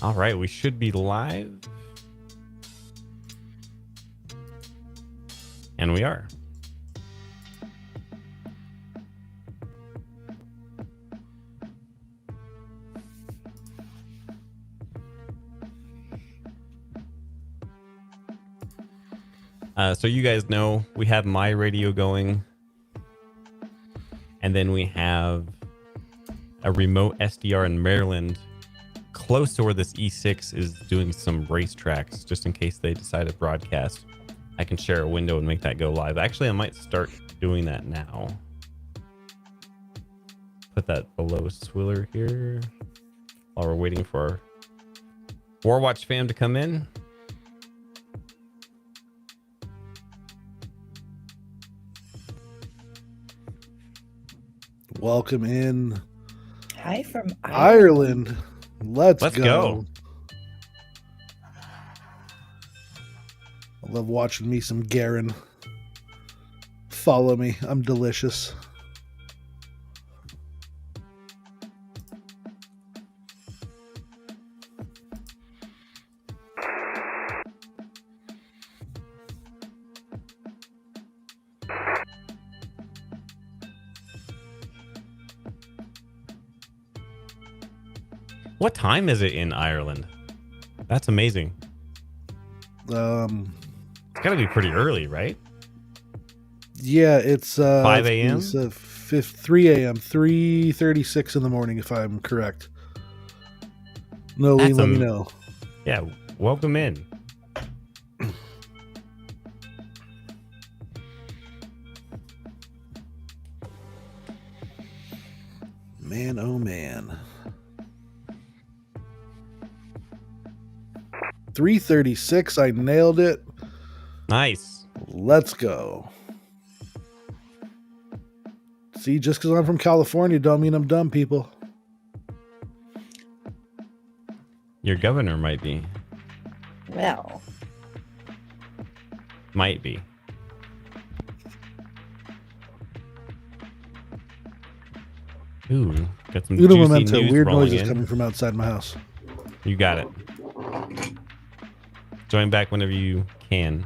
All right, we should be live. And we are. So you guys know we have my radio going. And then we have a remote SDR in Maryland close to where this E6 is doing some racetracks, just in case they decide to broadcast. I can share a window and make that go live. Actually, I might start doing that now. Put that below Swiller here while we're waiting for our Warwatch fam to come in. Welcome in. Hi from Ireland. Let's go. I love watching me some Garen. Follow me. I'm delicious. What time is it in Ireland? That's amazing. It's got to be pretty early, right? Yeah, it's 5 a.m. It's 3 a.m. 3:36 in the morning, if I'm correct. No, let me know. Yeah, welcome in. Man, oh man. 3:36. I nailed it. Nice. Let's go. See, just because I'm from California don't mean I'm dumb, people. Your governor might be. Well. Might be. Ooh, got some Uno juicy momento. news Weird rolling noises in. coming from outside my house. You got it. Join back whenever you can.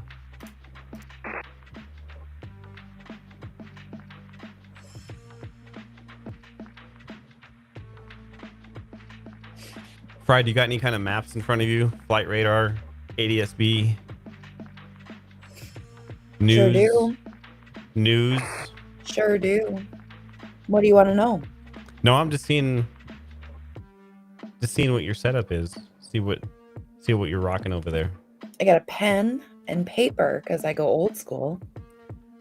Fried, you got any kind of maps in front of you? Flight radar, ADSB, news? Sure do. News? Sure do. What do you want to know? No, I'm just seeing what your setup is. See what you're rocking over there. I got a pen and paper because I go old school.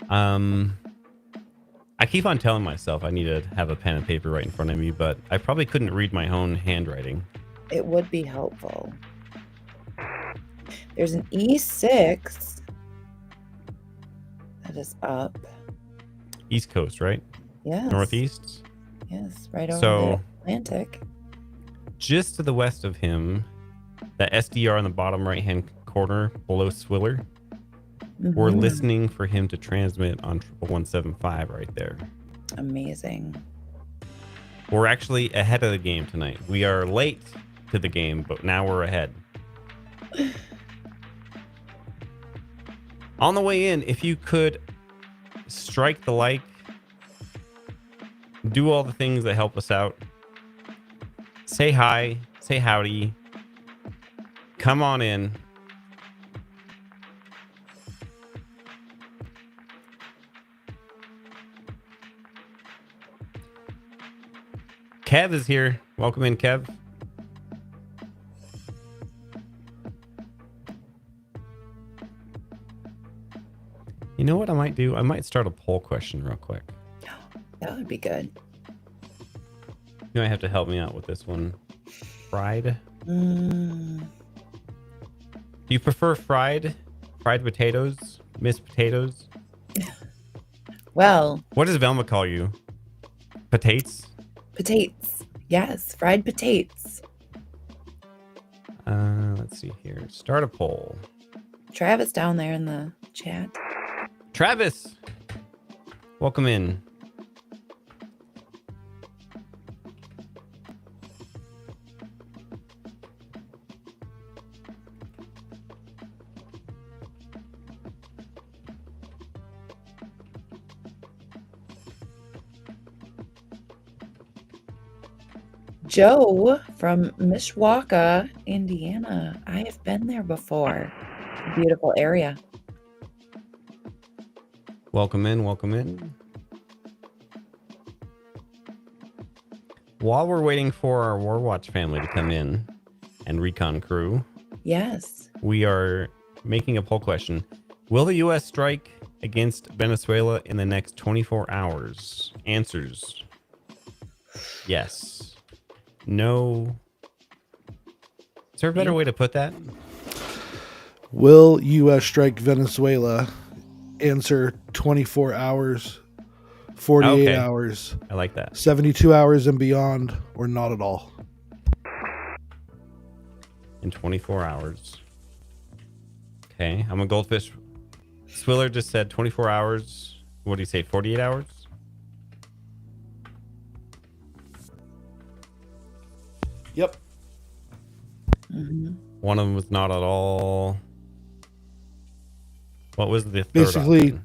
I keep on telling myself I need to have a pen and paper right in front of me, but I probably couldn't read my own handwriting. It would be helpful. There's an E6 that is up. East Coast, right? Yes. Northeast? Yes, right over So, the Atlantic. just to the west of him, that SDR in the bottom right-hand corner below Swiller, we're Mhm. listening for him to transmit on 11175 right there. Amazing. We're actually ahead of the game tonight. We are late to the game, but now we're ahead. On the way in, if you could strike the like, do all the things that help us out, say hi, say howdy, come on in. Kev is here. Welcome in, Kev. You know what I might do? I might start a poll question real quick. That would be good. You might have to help me out with this one. Fried? Do you prefer fried potatoes? Miss Potatoes? Well, What does Velma call you? Patates? potatoes. Yes, fried potatoes. Let's see here. Start a poll. Travis down there in the chat. Travis! Welcome in. Joe from Mishawaka, Indiana. I have been there before. Beautiful area. Welcome in. Welcome in. While we're waiting for our Warwatch family to come in and recon crew, Yes. we are making a poll question. Will the U.S. strike against Venezuela in the next 24 hours? Answers. Yes. No. Is there a better way to put that? Will U.S. strike Venezuela? Answer 24 hours, 48 Okay. hours, I like that. 72 hours and beyond, or not at all. In 24 hours. Okay. I'm a goldfish. Swiller just said 24 hours. What do you say? 48 hours? Yep. Mhm. One of them was not at all. What was the third Basically, option?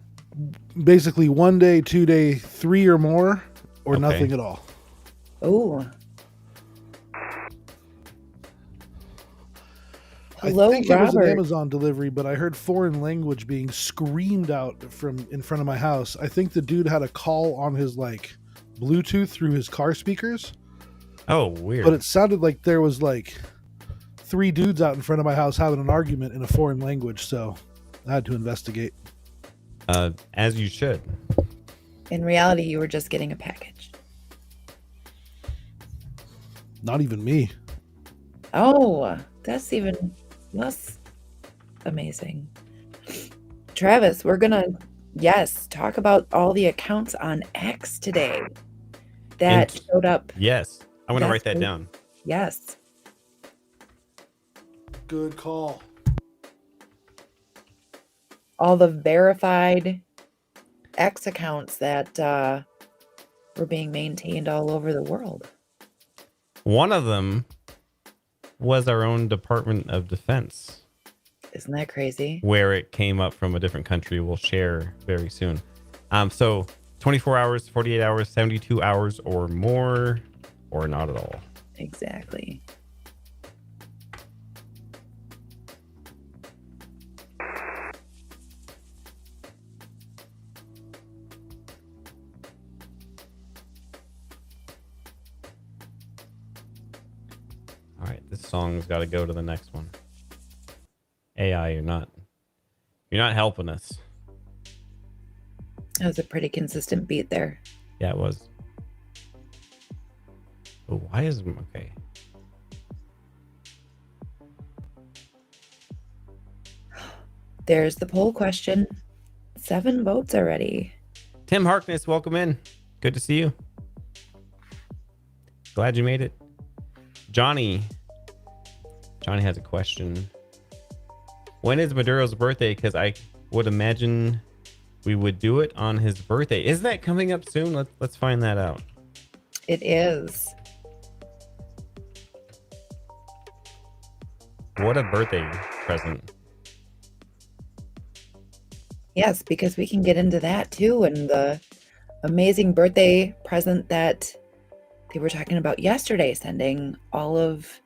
Basically 1 day, 2 day, 3 or more, or Okay. nothing at all. Oh. I Hello, think it was an Robert. Amazon delivery, but I heard foreign language being screamed out from in front of my house. I think the dude had a call on his like Bluetooth through his car speakers, Oh, weird. but it sounded like there was like 3 dudes out in front of my house having an argument in a foreign language, so I had to investigate. As you should. In reality, you were just getting a package. Not even me. Oh, that's even less amazing. Travis, we're gonna, yes, talk about all the accounts on X today that Int- showed up. Yes. I'm going to That's write that great. down. Yes. Good call. All the verified X accounts that were being maintained all over the world. One of them was our own Department of Defense, Isn't that crazy? where it came up from a different country. We'll share very soon. So 24 hours, 48 hours, 72 hours or more, or not at all. Exactly. All right, this song's got to go to the next one. AI, you're not helping us. That was a pretty consistent beat there. Yeah, it was. Oh, why is okay? There's the poll question. 7 votes already. Tim Harkness, welcome in. Good to see you. Glad you made it. Johnny has a question. When is Maduro's birthday? Because I would imagine we would do it on his birthday. Isn't that coming up soon? Let's find that out. It is. What a birthday present. Yes, because we can get into that too, and the amazing birthday present that they were talking about yesterday, sending all of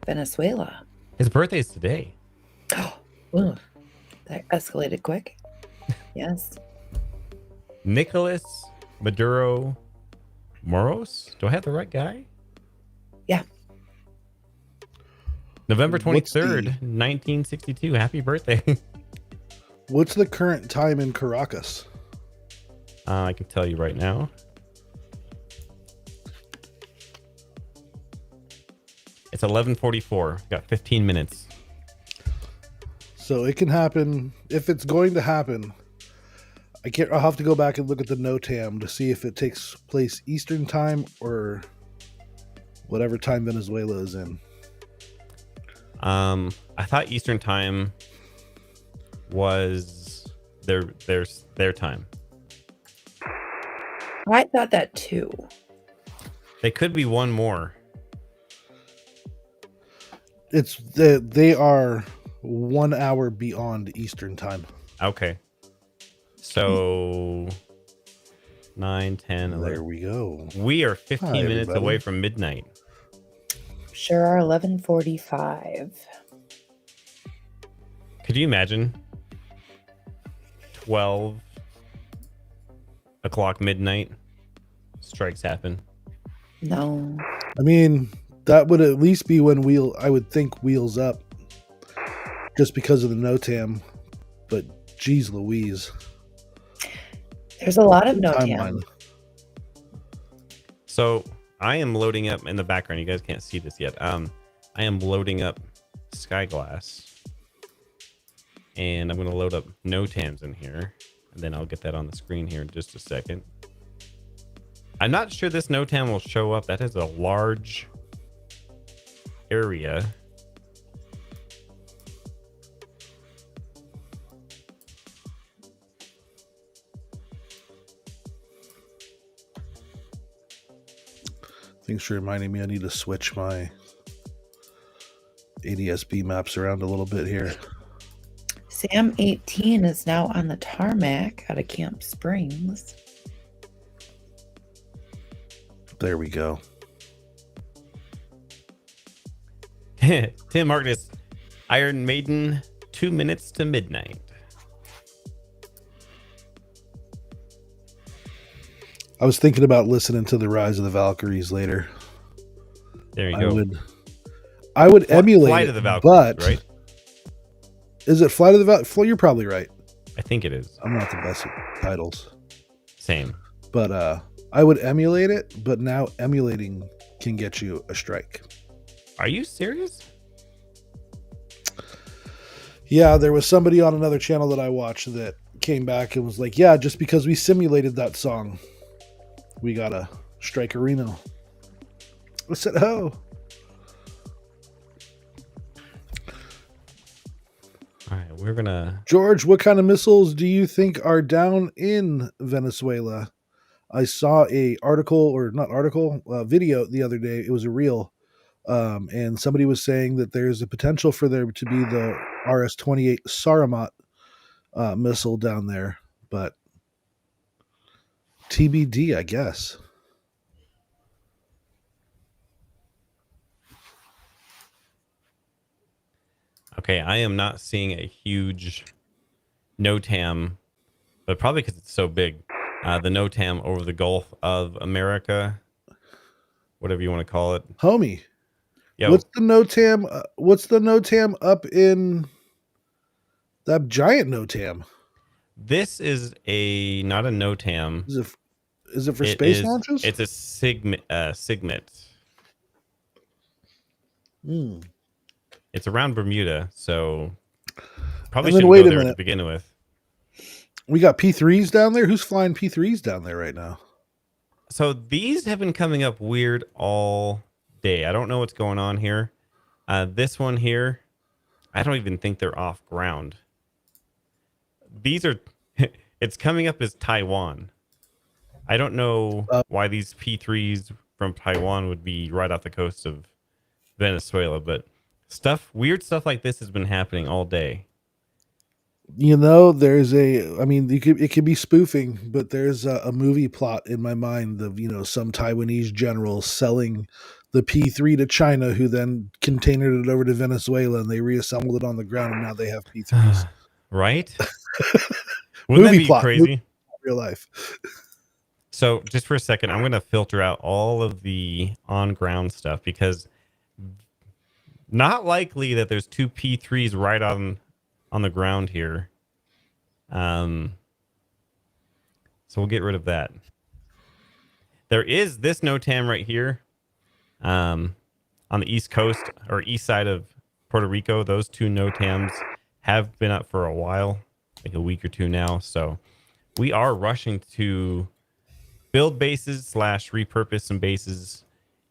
Venezuela. His birthday's today. Oh, that escalated quick. Yes. Nicolas Maduro Moros. Do I have the right guy? Yeah. November What's 23rd, the- 1962. Happy birthday. What's the current time in Caracas? I can tell you right now. It's 11:44. Got 15 minutes. So it can happen if it's going to happen. I'll have to go back and look at the NOTAM to see if it takes place Eastern time or whatever time Venezuela is in. I thought Eastern time was their time. I thought that too. They could be one more. They are 1 hour beyond Eastern time. Okay. So 9, 10, 11. There we go. We are 15 Hi, minutes everybody. away from midnight. Sure are 11:45. Could you imagine 12 o'clock midnight strikes happen? No. I mean, that would at least be when I would think Wheels Up, just because of the NOTAM. But geez Louise. There's a lot of NOTAM. Timeline. So I am loading up in the background. You guys can't see this yet. I am loading up Skyglass. And I'm going to load up NOTAMs in here. And then I'll get that on the screen here in just a second. I'm not sure this NOTAM will show up. That is a large area. Thanks for reminding me I need to switch my ADSB maps around a little bit here. Sam 18 is now on the tarmac out of Camp Springs. There we go. Tim Harkness, Iron Maiden, 2 minutes to midnight. I was thinking about listening to the Rise of the Valkyries later. There you go. I would emulate Flight of the it, Valkyries, but right? Is it Flight of the Valkyries? You're probably right. I think it is. I'm not the best at titles. Same. But I would emulate it, but now emulating can get you a strike. Are you serious? Yeah, there was somebody on another channel that I watched that came back and was like, yeah, just because we simulated that song, we got a strike arena. I said, oh. All right, we're going to... George, what kind of missiles do you think are down in Venezuela? I saw a video the other day. It was a reel. And somebody was saying that there's a potential for there to be the RS-28 Saramat missile down there. But TBD, I guess. Okay, I am not seeing a huge NOTAM, but probably because it's so big. The NOTAM over the Gulf of America, whatever you want to call it. Homie, Yo. What's the NOTAM up in that giant NOTAM? This is not a NOTAM. Is it for space launches? It's a Sigmet. It's around Bermuda, so probably shouldn't go there to begin with. We got P3s down there. Who's flying P3s down there right now? So these have been coming up weird all day. I don't know what's going on here. This one here, I don't even think they're off ground. These are, it's coming up as Taiwan. I don't know why these P3s from Taiwan would be right off the coast of Venezuela, but weird stuff like this has been happening all day. You know, it could be spoofing, but there's a movie plot in my mind of, some Taiwanese general selling the P3 to China, who then containered it over to Venezuela, and they reassembled it on the ground, and now they have P3s. Right? Wouldn't that be plot, crazy? Real life. So just for a second, I'm going to filter out all of the on-ground stuff, because not likely that there's two P3s right on the ground here. So we'll get rid of that. There is this NOTAM right here on the east coast or east side of Puerto Rico. Those two NOTAMs have been up for a while, like a week or two now. So we are rushing to build bases / repurpose some bases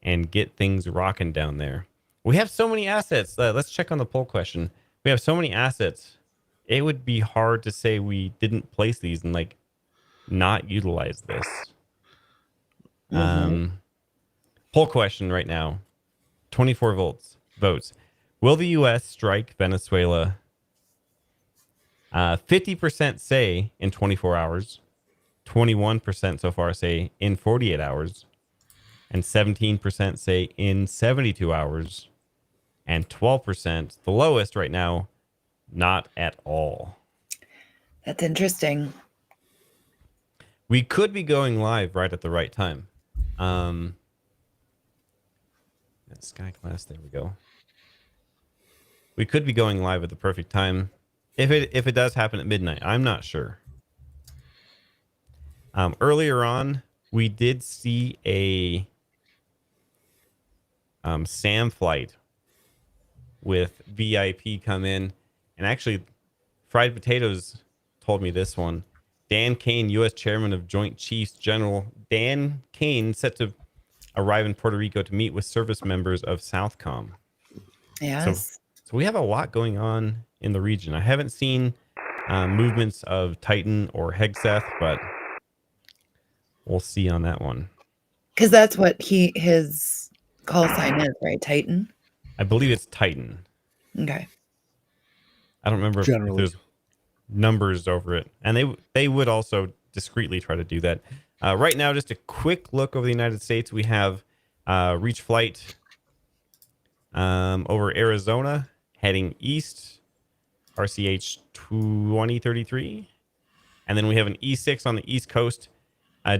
and get things rocking down there. We have so many assets. Let's check on the poll question. We have so many assets. It would be hard to say we didn't place these and not utilize this. Poll question right now. 24 votes. Will the U.S. strike Venezuela? 50% say in 24 hours. 21% so far say in 48 hours. and 17% say in 72 hours, and 12%, the lowest right now, not at all. That's interesting. We could be going live right at the right time. Sky class, there we go. We could be going live at the perfect time. If it does happen at midnight, I'm not sure. Earlier on, we did see a SAM flight with VIP come in, and actually, Fried Potatoes told me this one. Dan Kane, U.S. Chairman of Joint Chiefs General Dan Kane, set to arrive in Puerto Rico to meet with service members of Southcom. Yes. So we have a lot going on in the region. I haven't seen movements of Titan or Hegseth, but we'll see on that one. Because that's what his call sign is, right? Titan? I believe it's Titan. Okay. I don't remember if there's numbers over it. And they would also discreetly try to do that. Right now, just a quick look over the United States. We have Reach Flight over Arizona, heading east, RCH 2033. And then we have an E6 on the East Coast.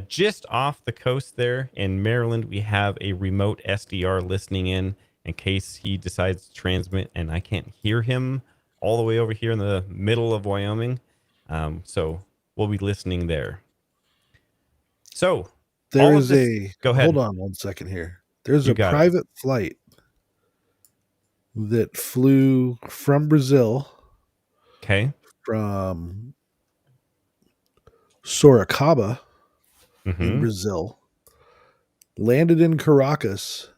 Just off the coast there in Maryland, we have a remote SDR listening in case he decides to transmit and I can't hear him all the way over here in the middle of Wyoming. So we'll be listening there. So there all is of this, go ahead. Hold on 1 second here. There's a private flight that flew from Brazil. Okay. From Sorocaba in Brazil, landed in Caracas,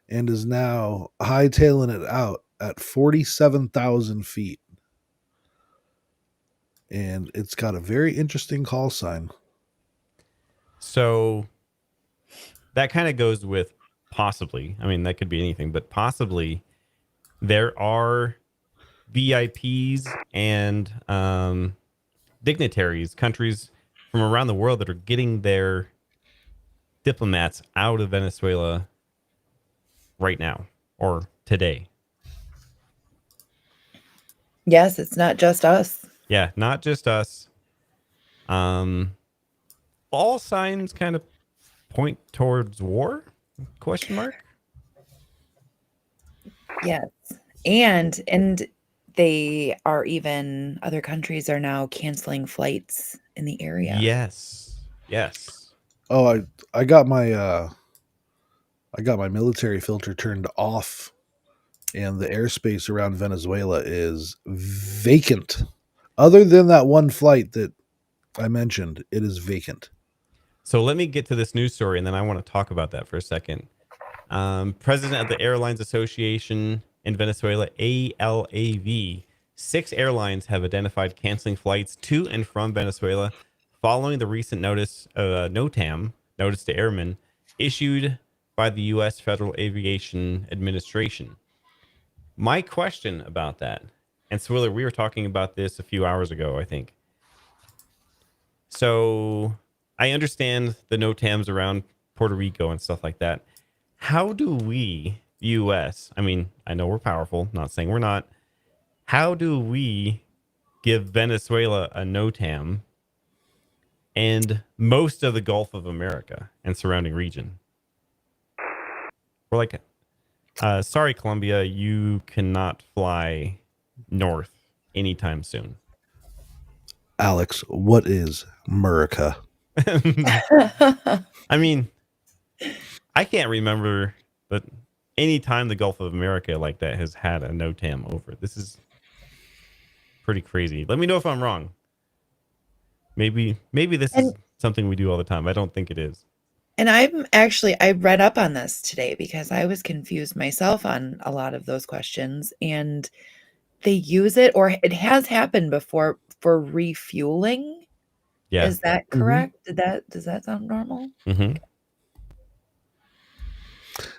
and is now hightailing it out at 47,000 feet. And it's got a very interesting call sign. So that kind of goes with possibly, I mean, that could be anything, but possibly there are VIPs and dignitaries, countries from around the world that are getting their diplomats out of Venezuela right now or today. Yes, it's not just us. Yeah, not just us. All signs kind of point towards war? Question mark? Yes. And they are even, other countries are now canceling flights in the area. Yes. Oh, I got my military filter turned off, and the airspace around Venezuela is vacant. Other than that one flight that I mentioned, it is vacant. So let me get to this news story, and then I want to talk about that for a second. President of the Airlines Association in Venezuela, ALAV, 6 airlines have identified canceling flights to and from Venezuela following the recent NOTAM, Notice to Airmen, issued by the U.S. Federal Aviation Administration. My question about that, and Swiller, we were talking about this a few hours ago, I think. So I understand the NOTAMs around Puerto Rico and stuff like that. How do we, the U.S., I mean, I know we're powerful, not saying we're not. How do we give Venezuela a NOTAM and most of the Gulf of America and surrounding region? We're like, sorry, Colombia, you cannot fly north anytime soon. Alex, what is America? I mean, I can't remember, but any time the Gulf of America like that has had a NOTAM over. This is pretty crazy. Let me know if I'm wrong. Maybe this is something we do all the time. I don't think it is. And I read up on this today because I was confused myself on a lot of those questions, and they use it, or it has happened before, for refueling. Yeah. Is that correct? Does that sound normal? Mm-hmm.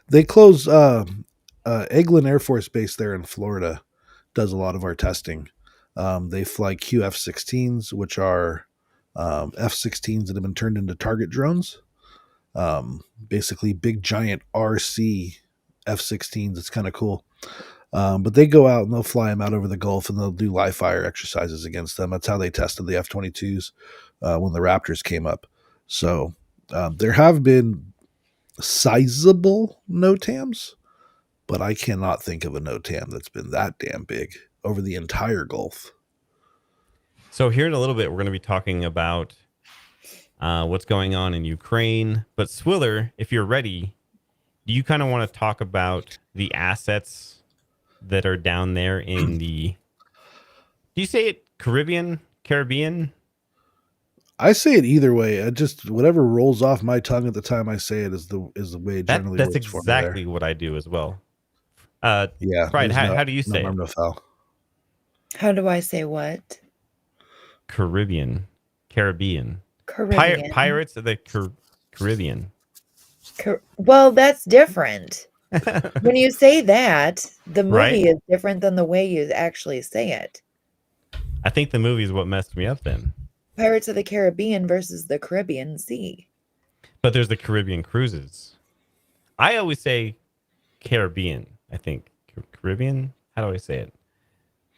They close Eglin Air Force Base there in Florida does a lot of our testing. They fly QF-16s, which are F-16s that have been turned into target drones. basically big giant RC F-16s. It's kind of cool. But they go out and they'll fly them out over the Gulf and they'll do live fire exercises against them. That's how they tested the F-22s when the Raptors came up. So there have been sizable NOTAMs, but I cannot think of a NOTAM that's been that damn big over the entire Gulf. So here in a little bit, we're going to be talking about what's going on in Ukraine. But Swiller, if you're ready, do you kind of want to talk about the assets that are down there in the... Do you say it Caribbean? I say it either way. I just whatever rolls off my tongue at the time I say it is the way it generally That's works for me there. exactly what I do as well. Yeah. Pride, how do you say no harm, no foul. How do I say what? Caribbean. Caribbean. Pirates of the Caribbean. Well, that's different. When you say that, the movie Right? is different than the way you actually say it. I think the movie is what messed me up then. Pirates of the Caribbean versus the Caribbean Sea. But there's the Caribbean cruises. I always say Caribbean, I think. Caribbean? How do I say it?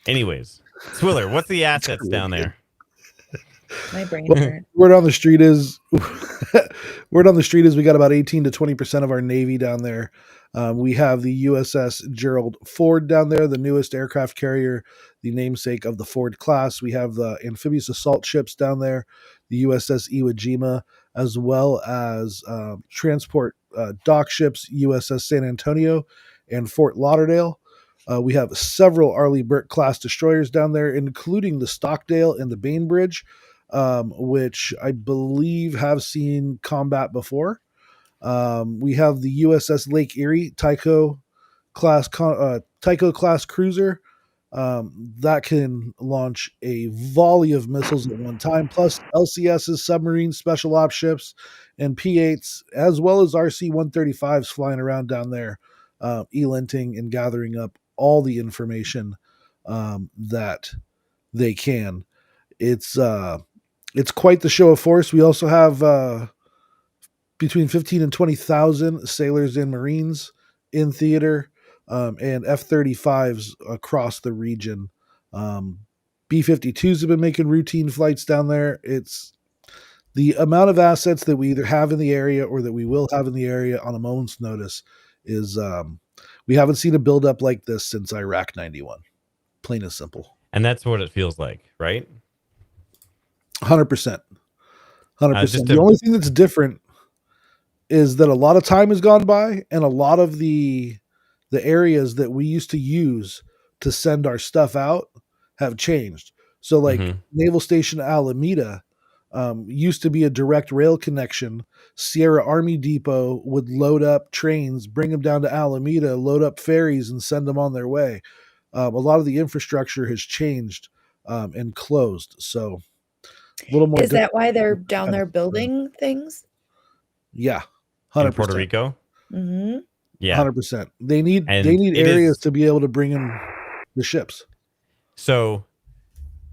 Anyways, Swiller, what's the assets down there? My brain Well, hurt. word on the street is we got about 18 to 20% of our Navy down there. We have the USS Gerald Ford down there, the newest aircraft carrier, the namesake of the Ford class. We have the amphibious assault ships down there, the USS Iwo Jima, as well as transport dock ships, USS San Antonio and Fort Lauderdale. We have several Arleigh Burke class destroyers down there, including the Stockdale and the Bainbridge, which I believe have seen combat before. We have the USS Lake Erie Tycho class cruiser that can launch a volley of missiles at one time, plus LCS's submarine special ops ships and P-8s, as well as RC-135s flying around down there, elenting and gathering up all the information that they can. It's quite the show of force. We also have between 15 and 20,000 sailors and Marines in theater, and F-35s across the region. B-52s have been making routine flights down there. It's the amount of assets that we either have in the area or that we will have in the area on a moment's notice is we haven't seen a buildup like this since Iraq 91. Plain and simple. And that's what it feels like, right? 100%. 100%. To- The only thing that's different is that a lot of time has gone by and a lot of the areas that we used to use to send our stuff out have changed. So like Naval Station Alameda used to be a direct rail connection. Sierra Army Depot would load up trains, bring them down to Alameda, load up ferries and send them on their way. A lot of the infrastructure has changed and closed. So a little more. Is that why they're down there building things? Yeah. 100%. In Puerto Rico? Mm-hmm. Yeah. 100%. They need areas to be able to bring in the ships. So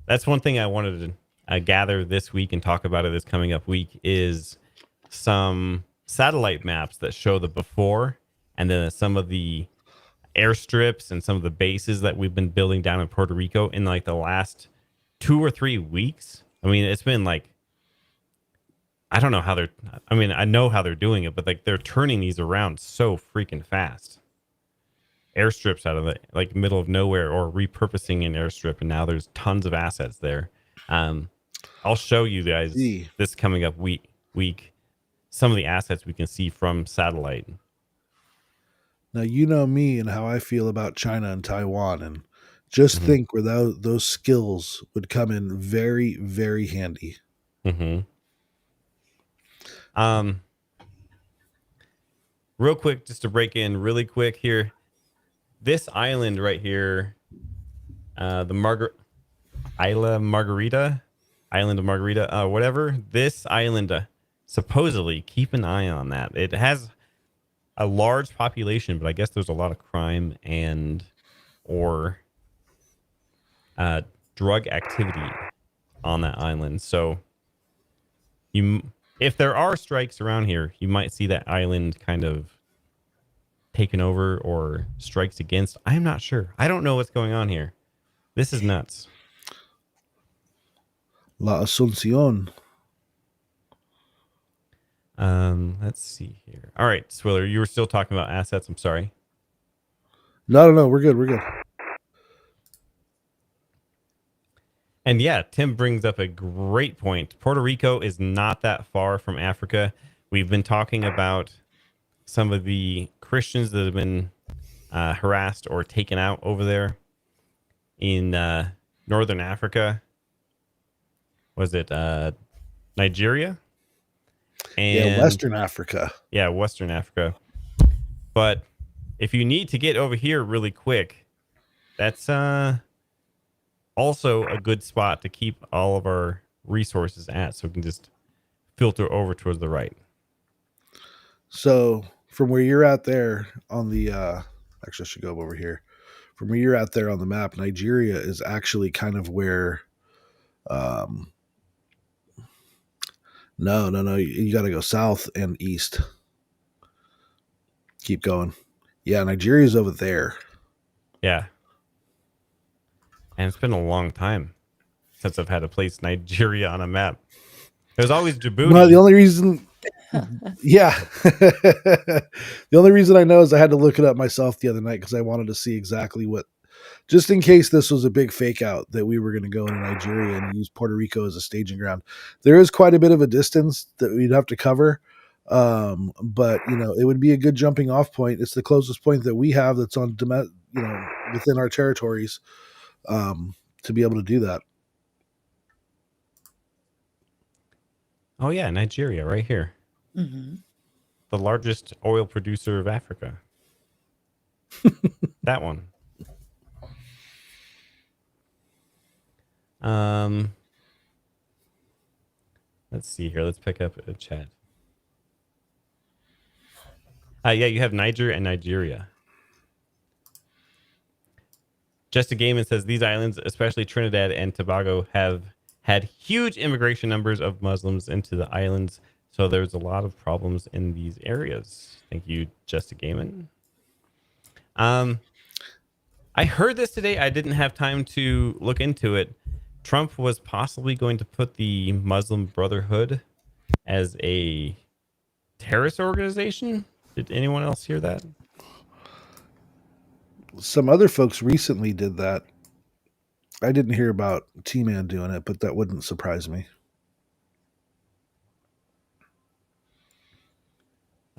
that's one thing I wanted to gather this week and talk about it this coming up week is some satellite maps that show the before and then some of the airstrips and some of the bases that we've been building down in Puerto Rico in like the last 2 or 3 weeks. I mean, it's been like, I don't know how I know how they're doing it, but like they're turning these around so freaking fast. Airstrips out of the like middle of nowhere or repurposing an airstrip. And now there's tons of assets there. I'll show you guys this coming up week, some of the assets we can see from satellite. Now, you know me and how I feel about China and Taiwan, and just think where those skills would come in very, very handy. Real quick, just to break in really quick here. This island right here, the Island of Margarita, whatever. This island, supposedly, keep an eye on that. It has a large population, but I guess there's a lot of crime or drug activity on that island. So if there are strikes around here, you might see that island kind of taken over or strikes against. I'm not sure. I don't know what's going on here. This is nuts. La Asunción. Let's see here. All right, Swiller, you were still talking about assets. I'm sorry. No. We're good. We're good. And yeah, Tim brings up a great point. Puerto Rico is not that far from Africa. We've been talking about some of the Christians that have been harassed or taken out over there in northern Africa. Was it Nigeria? And Western Africa. Yeah, Western Africa. But if you need to get over here really quick, that's also a good spot to keep all of our resources at, so we can just filter over towards the right. So from where you're at there on the actually I should go over here. From where you're at there on the map, Nigeria is actually kind of where no. You got to go south and east. Keep going. Yeah, Nigeria's over there. Yeah. And it's been a long time since I've had to place Nigeria on a map. There's always Djibouti. Well, the only reason, yeah, the only reason I know is I had to look it up myself the other night because I wanted to see exactly what, just in case this was a big fake out that we were going to go into Nigeria and use Puerto Rico as a staging ground. There is quite a bit of a distance that we'd have to cover. But it would be a good jumping off point. It's the closest point that we have that's on, within our territories, to be able to do that. Oh yeah, Nigeria, right here. Mm-hmm. The largest oil producer of Africa. That one. Let's see here. Let's pick up a chat. Yeah, you have Niger and Nigeria. Just a Gaiman says these islands, especially Trinidad and Tobago, have had huge immigration numbers of Muslims into the islands, so there's a lot of problems in these areas. Thank you, Just a Gaiman. I heard this today. I didn't have time to look into it. Trump was possibly going to put the Muslim Brotherhood as a terrorist organization. Did anyone else hear that? Some other folks recently did that. I didn't hear about T-Man doing it, but that wouldn't surprise me.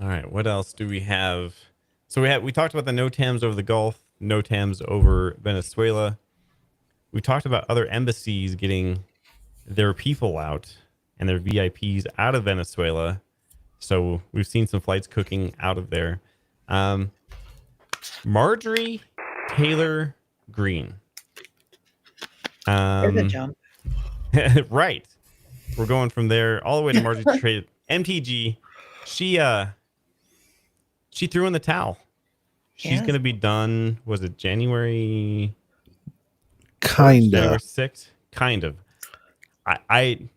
All right, what else do we have? So we talked about the NOTAMs over the Gulf, NOTAMs over Venezuela. We talked about other embassies getting their people out and their VIPs out of Venezuela. So we've seen some flights cooking out of there. Marjorie Taylor Greene. There's a jump. Right. We're going from there all the way to Marjorie Taylor. MTG. She threw in the towel. She's going to be done. Was it January? Kind of. January 6th? Kind of. I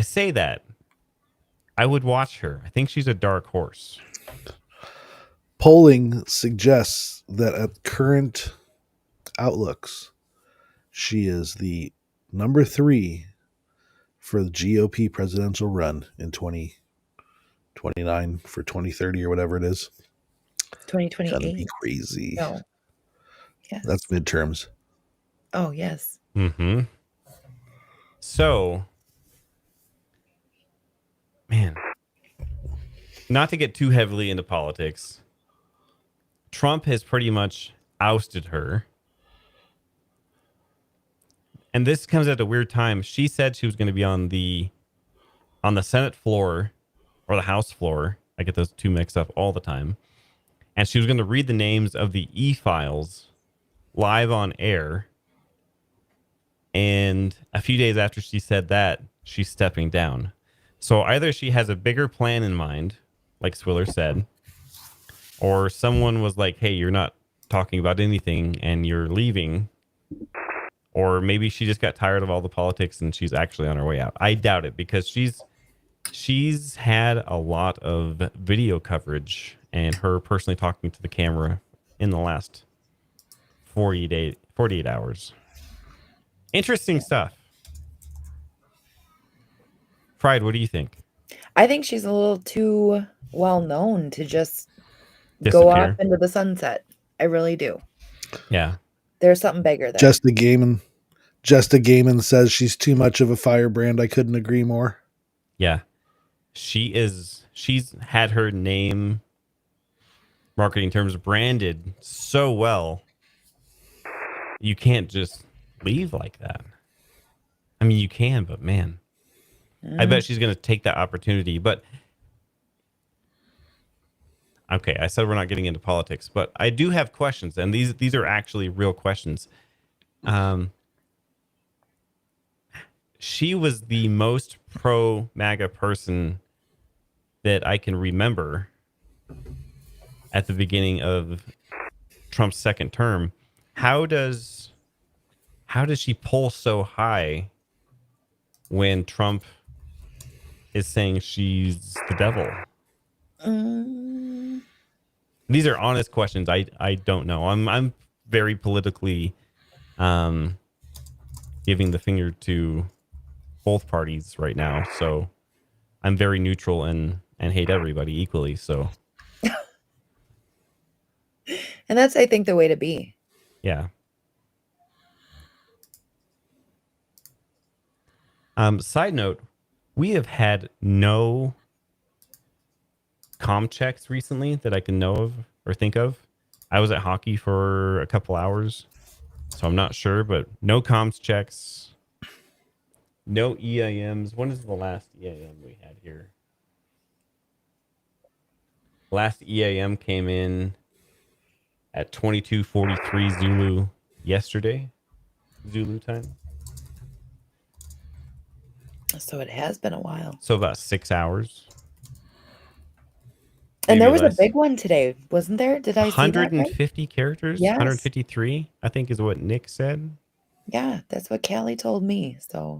say that. I would watch her. I think she's a dark horse. Polling suggests that at current outlooks, she is the number 3 for the GOP presidential run in 2029 for 2030 or whatever it is. 2028. That'd be crazy. No. Yes. That's midterms. Oh, yes. Mm-hmm. So, man, not to get too heavily into politics, Trump has pretty much ousted her. And this comes at a weird time. She said she was going to be on the Senate floor or the House floor. I get those two mixed up all the time. And she was going to read the names of the e-files live on air. And a few days after she said that, she's stepping down. So either she has a bigger plan in mind, like Swiller said, or someone was like, hey, you're not talking about anything and you're leaving. Or maybe she just got tired of all the politics and she's actually on her way out. I doubt it, because she's She's had a lot of video coverage and her personally talking to the camera in the last 48 hours. Interesting stuff. Fried, what do you think? I think she's a little too well known to just go off Disappear. into the sunset. I really do. Yeah. There's something bigger there. Just a Gaiman says she's too much of a firebrand. I couldn't agree more. Yeah. She's had her name marketing terms branded so well. You can't just leave like that. I mean, you can, but man, I bet she's going to take that opportunity. But okay, I said we're not getting into politics, but I do have questions, and these are actually real questions. She was the most pro MAGA person that I can remember at the beginning of Trump's second term. How does she pull so high when Trump is saying she's the devil? These are honest questions. I don't know. I'm very politically giving the finger to both parties right now, so I'm very neutral and hate everybody equally. So And that's, I think, the way to be. yeah. Side note, we have had no comm checks recently that I can know of or think of. I was at hockey for a couple hours, so I'm not sure, but no comms checks, no EIMs. When is the last EIM we had here? Last EIM came in at 22:43 Zulu yesterday, Zulu time. So it has been a while. So about 6 hours. And there Maybe was less. a big one today, wasn't there? Did I see that right? 150 characters? Yes. 153, I think is what Nick said. Yeah, that's what Callie told me. So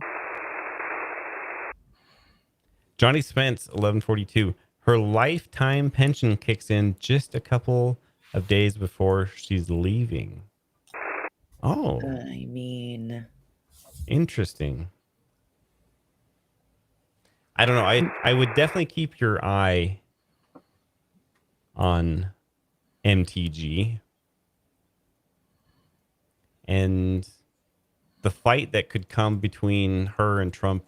Johnny Spence, 1142. Her lifetime pension kicks in just a couple of days before she's leaving. Oh, I mean, interesting. I don't know. I would definitely keep your eye on MTG and the fight that could come between her and Trump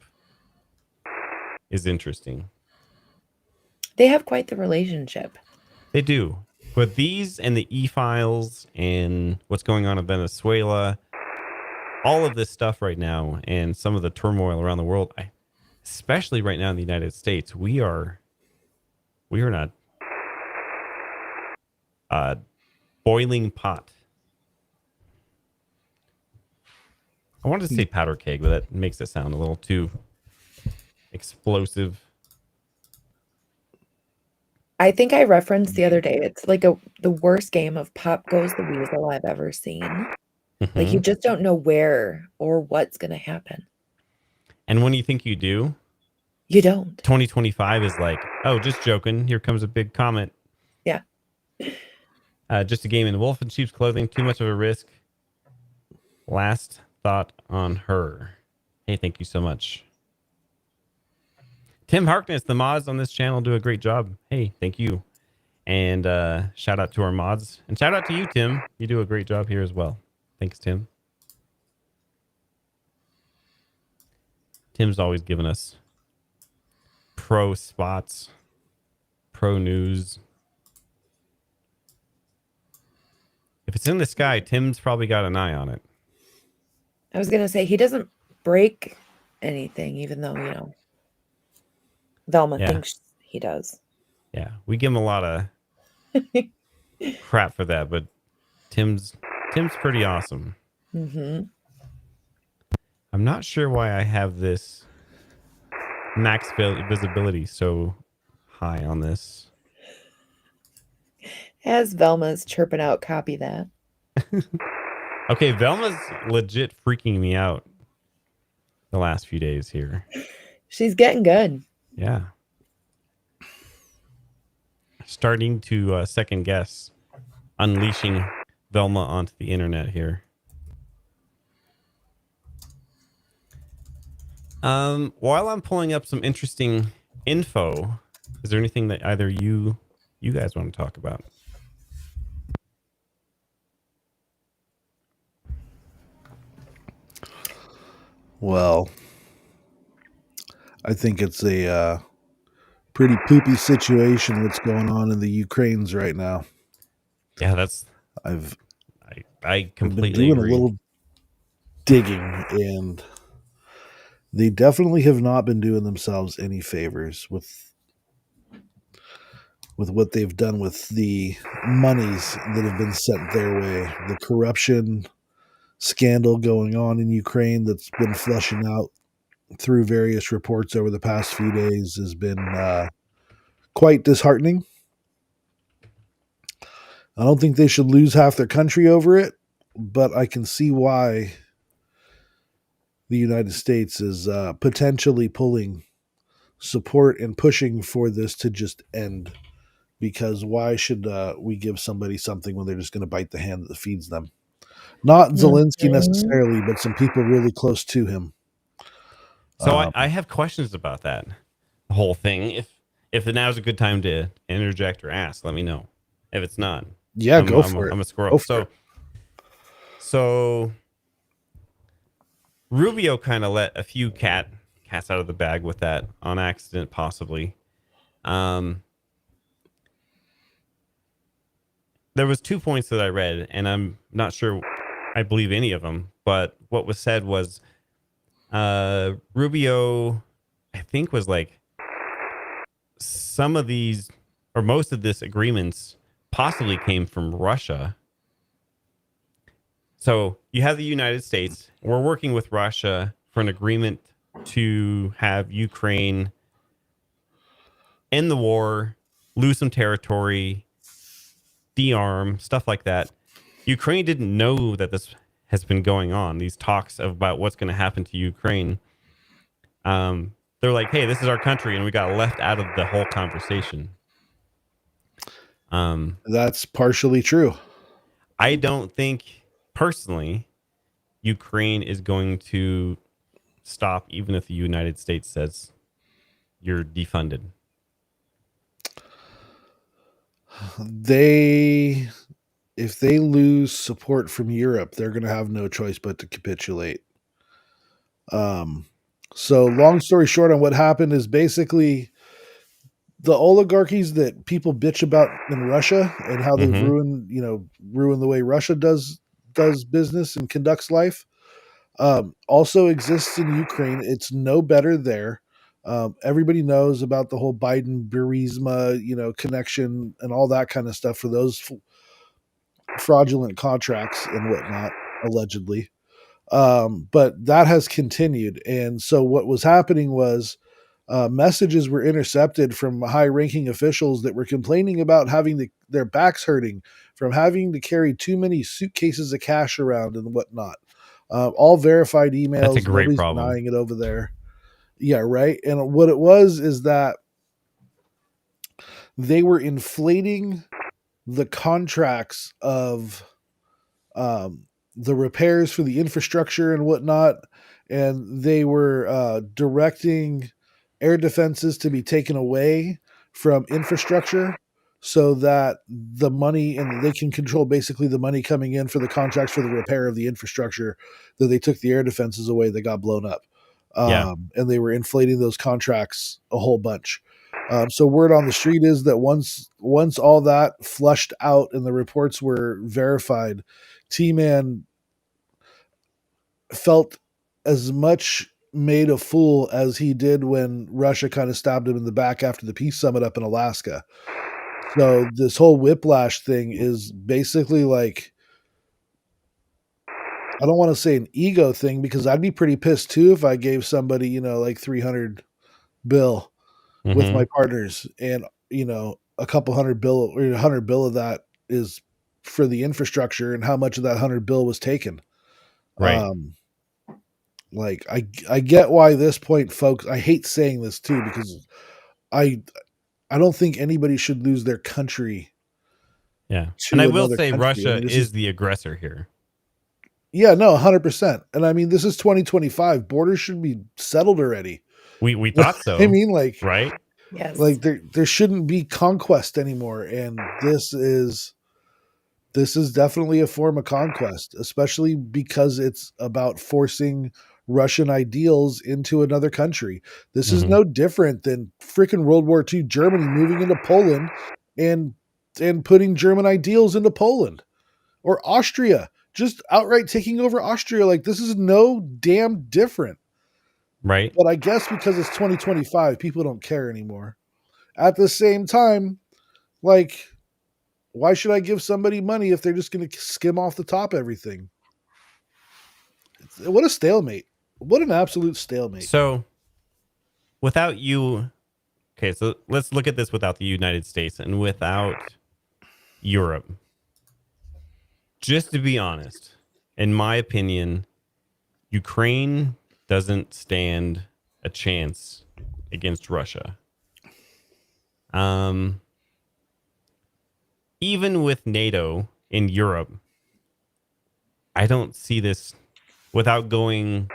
is interesting. they have quite the relationship. They do. But these and the e-files and what's going on in Venezuela, all of this stuff right now and some of the turmoil around the world, especially right now in the United States, we are not boiling pot. I wanted to say powder keg, but that makes it sound a little too explosive. I think I referenced the other day, it's like the worst game of Pop Goes the Weasel I've ever seen. Like, you just don't know where or what's going to happen. And when you think you do, you don't. 2025 is like, oh, just joking. Here comes a big comet. Yeah. Just a game in wolf in sheep's clothing. Too much of a risk. Last thought on her. Hey, thank you so much. Tim Harkness, the mods on this channel do a great job. Hey, thank you. And shout out to our mods. And shout out to you, Tim. You do a great job here as well. Thanks, Tim. Tim's always given us pro spots, pro news. If it's in the sky, Tim's probably got an eye on it. I was going to say, he doesn't break anything, even though, you know, Velma thinks he does. Yeah, we give him a lot of crap for that, but Tim's pretty awesome. Mm-hmm. I'm not sure why I have this max visibility so high on this. As Velma's chirping out, copy that. Okay, Velma's legit freaking me out the last few days here. She's getting good. Yeah. Starting to second guess unleashing Velma onto the internet here. While I'm pulling up some interesting info, is there anything that either you guys want to talk about? Well, I think it's a pretty poopy situation what's going on in the Ukraines right now. Yeah, that's I've I been completely doing agree. a little digging, and they definitely have not been doing themselves any favors with what they've done with the monies that have been sent their way. The corruption scandal going on in Ukraine that's been flushing out through various reports over the past few days has been quite disheartening. I don't think they should lose half their country over it, but I can see why the United States is potentially pulling support and pushing for this to just end. Because why should we give somebody something when they're just going to bite the hand that feeds them? Not Zelensky Mhm. necessarily, but some people really close to him. So I have questions about that whole thing. If now's a good time to interject or ask, let me know. If it's not, Yeah, go for it. I'm a squirrel. Go for it. So Rubio kind of let a few cats out of the bag with that on accident, possibly. Um, there was 2 points that I read, and I'm not sure I believe any of them. But what was said was Rubio, I think, was like some of these or most of this agreements possibly came from Russia. So you have the United States. We're working with Russia for an agreement to have Ukraine end the war, lose some territory, de-arm, stuff like that. Ukraine didn't know that this has been going on. These talks about what's going to happen to Ukraine. They're like, "Hey, this is our country," and we got left out of the whole conversation. That's partially true. I don't think personally Ukraine is going to stop, even if the United States says you're defunded. If they lose support from Europe, they're going to have no choice but to capitulate. So long story short on what happened is basically the oligarchies that people bitch about in Russia and how they've Mm-hmm. ruined the way Russia does business and conducts life, also exists in Ukraine. It's no better there. Everybody knows about the whole Biden Burisma, connection and all that kind of stuff for those fraudulent contracts and whatnot, allegedly. But that has continued, and so what was happening was messages were intercepted from high-ranking officials that were complaining about having their backs hurting from having to carry too many suitcases of cash around and whatnot. All verified That's a emails. great Nobody's problem. denying it over there. Yeah, right. And what it was is that they were inflating the contracts of the repairs for the infrastructure and whatnot, and they were directing air defenses to be taken away from infrastructure so that the money and they can control basically the money coming in for the contracts for the repair of the infrastructure that they took the air defenses away that got blown up. Yeah. And they were inflating those contracts a whole bunch. So word on the street is that once all that flushed out and the reports were verified, T-Man felt as much made a fool as he did when Russia kind of stabbed him in the back after the peace summit up in Alaska. So this whole whiplash thing is basically like, I don't want to say an ego thing because I'd be pretty pissed too if I gave somebody, like 300 bill with Mm-hmm. my partners and, a couple hundred bill or 100 bill of that is for the infrastructure and how much of that 100 bill was taken. Right. Like I get why this point, folks. I hate saying this too because I don't think anybody should lose their country. Yeah. To And I will another say country. I Russia mean, this is the aggressor here. Yeah, no, 100%. And I mean, this is 2025. Borders should be settled already. We thought so. I mean, right? Yes. there shouldn't be conquest anymore, and this is definitely a form of conquest, especially because it's about forcing Russian ideals into another country. This is Mhm. no different than freaking World War II Germany moving into Poland and putting German ideals into Poland, or Austria just outright taking over Austria. Like, this is no damn different. Right? But I guess because it's 2025, people don't care anymore. At the same time, like, why should I give somebody money if they're just going to skim off the top everything? What a stalemate. What an absolute stalemate. So, without you, okay, so let's look at this without the United States and without Europe. Just to be honest, in my opinion, Ukraine doesn't stand a chance against Russia. Even with NATO in Europe, I don't see this without going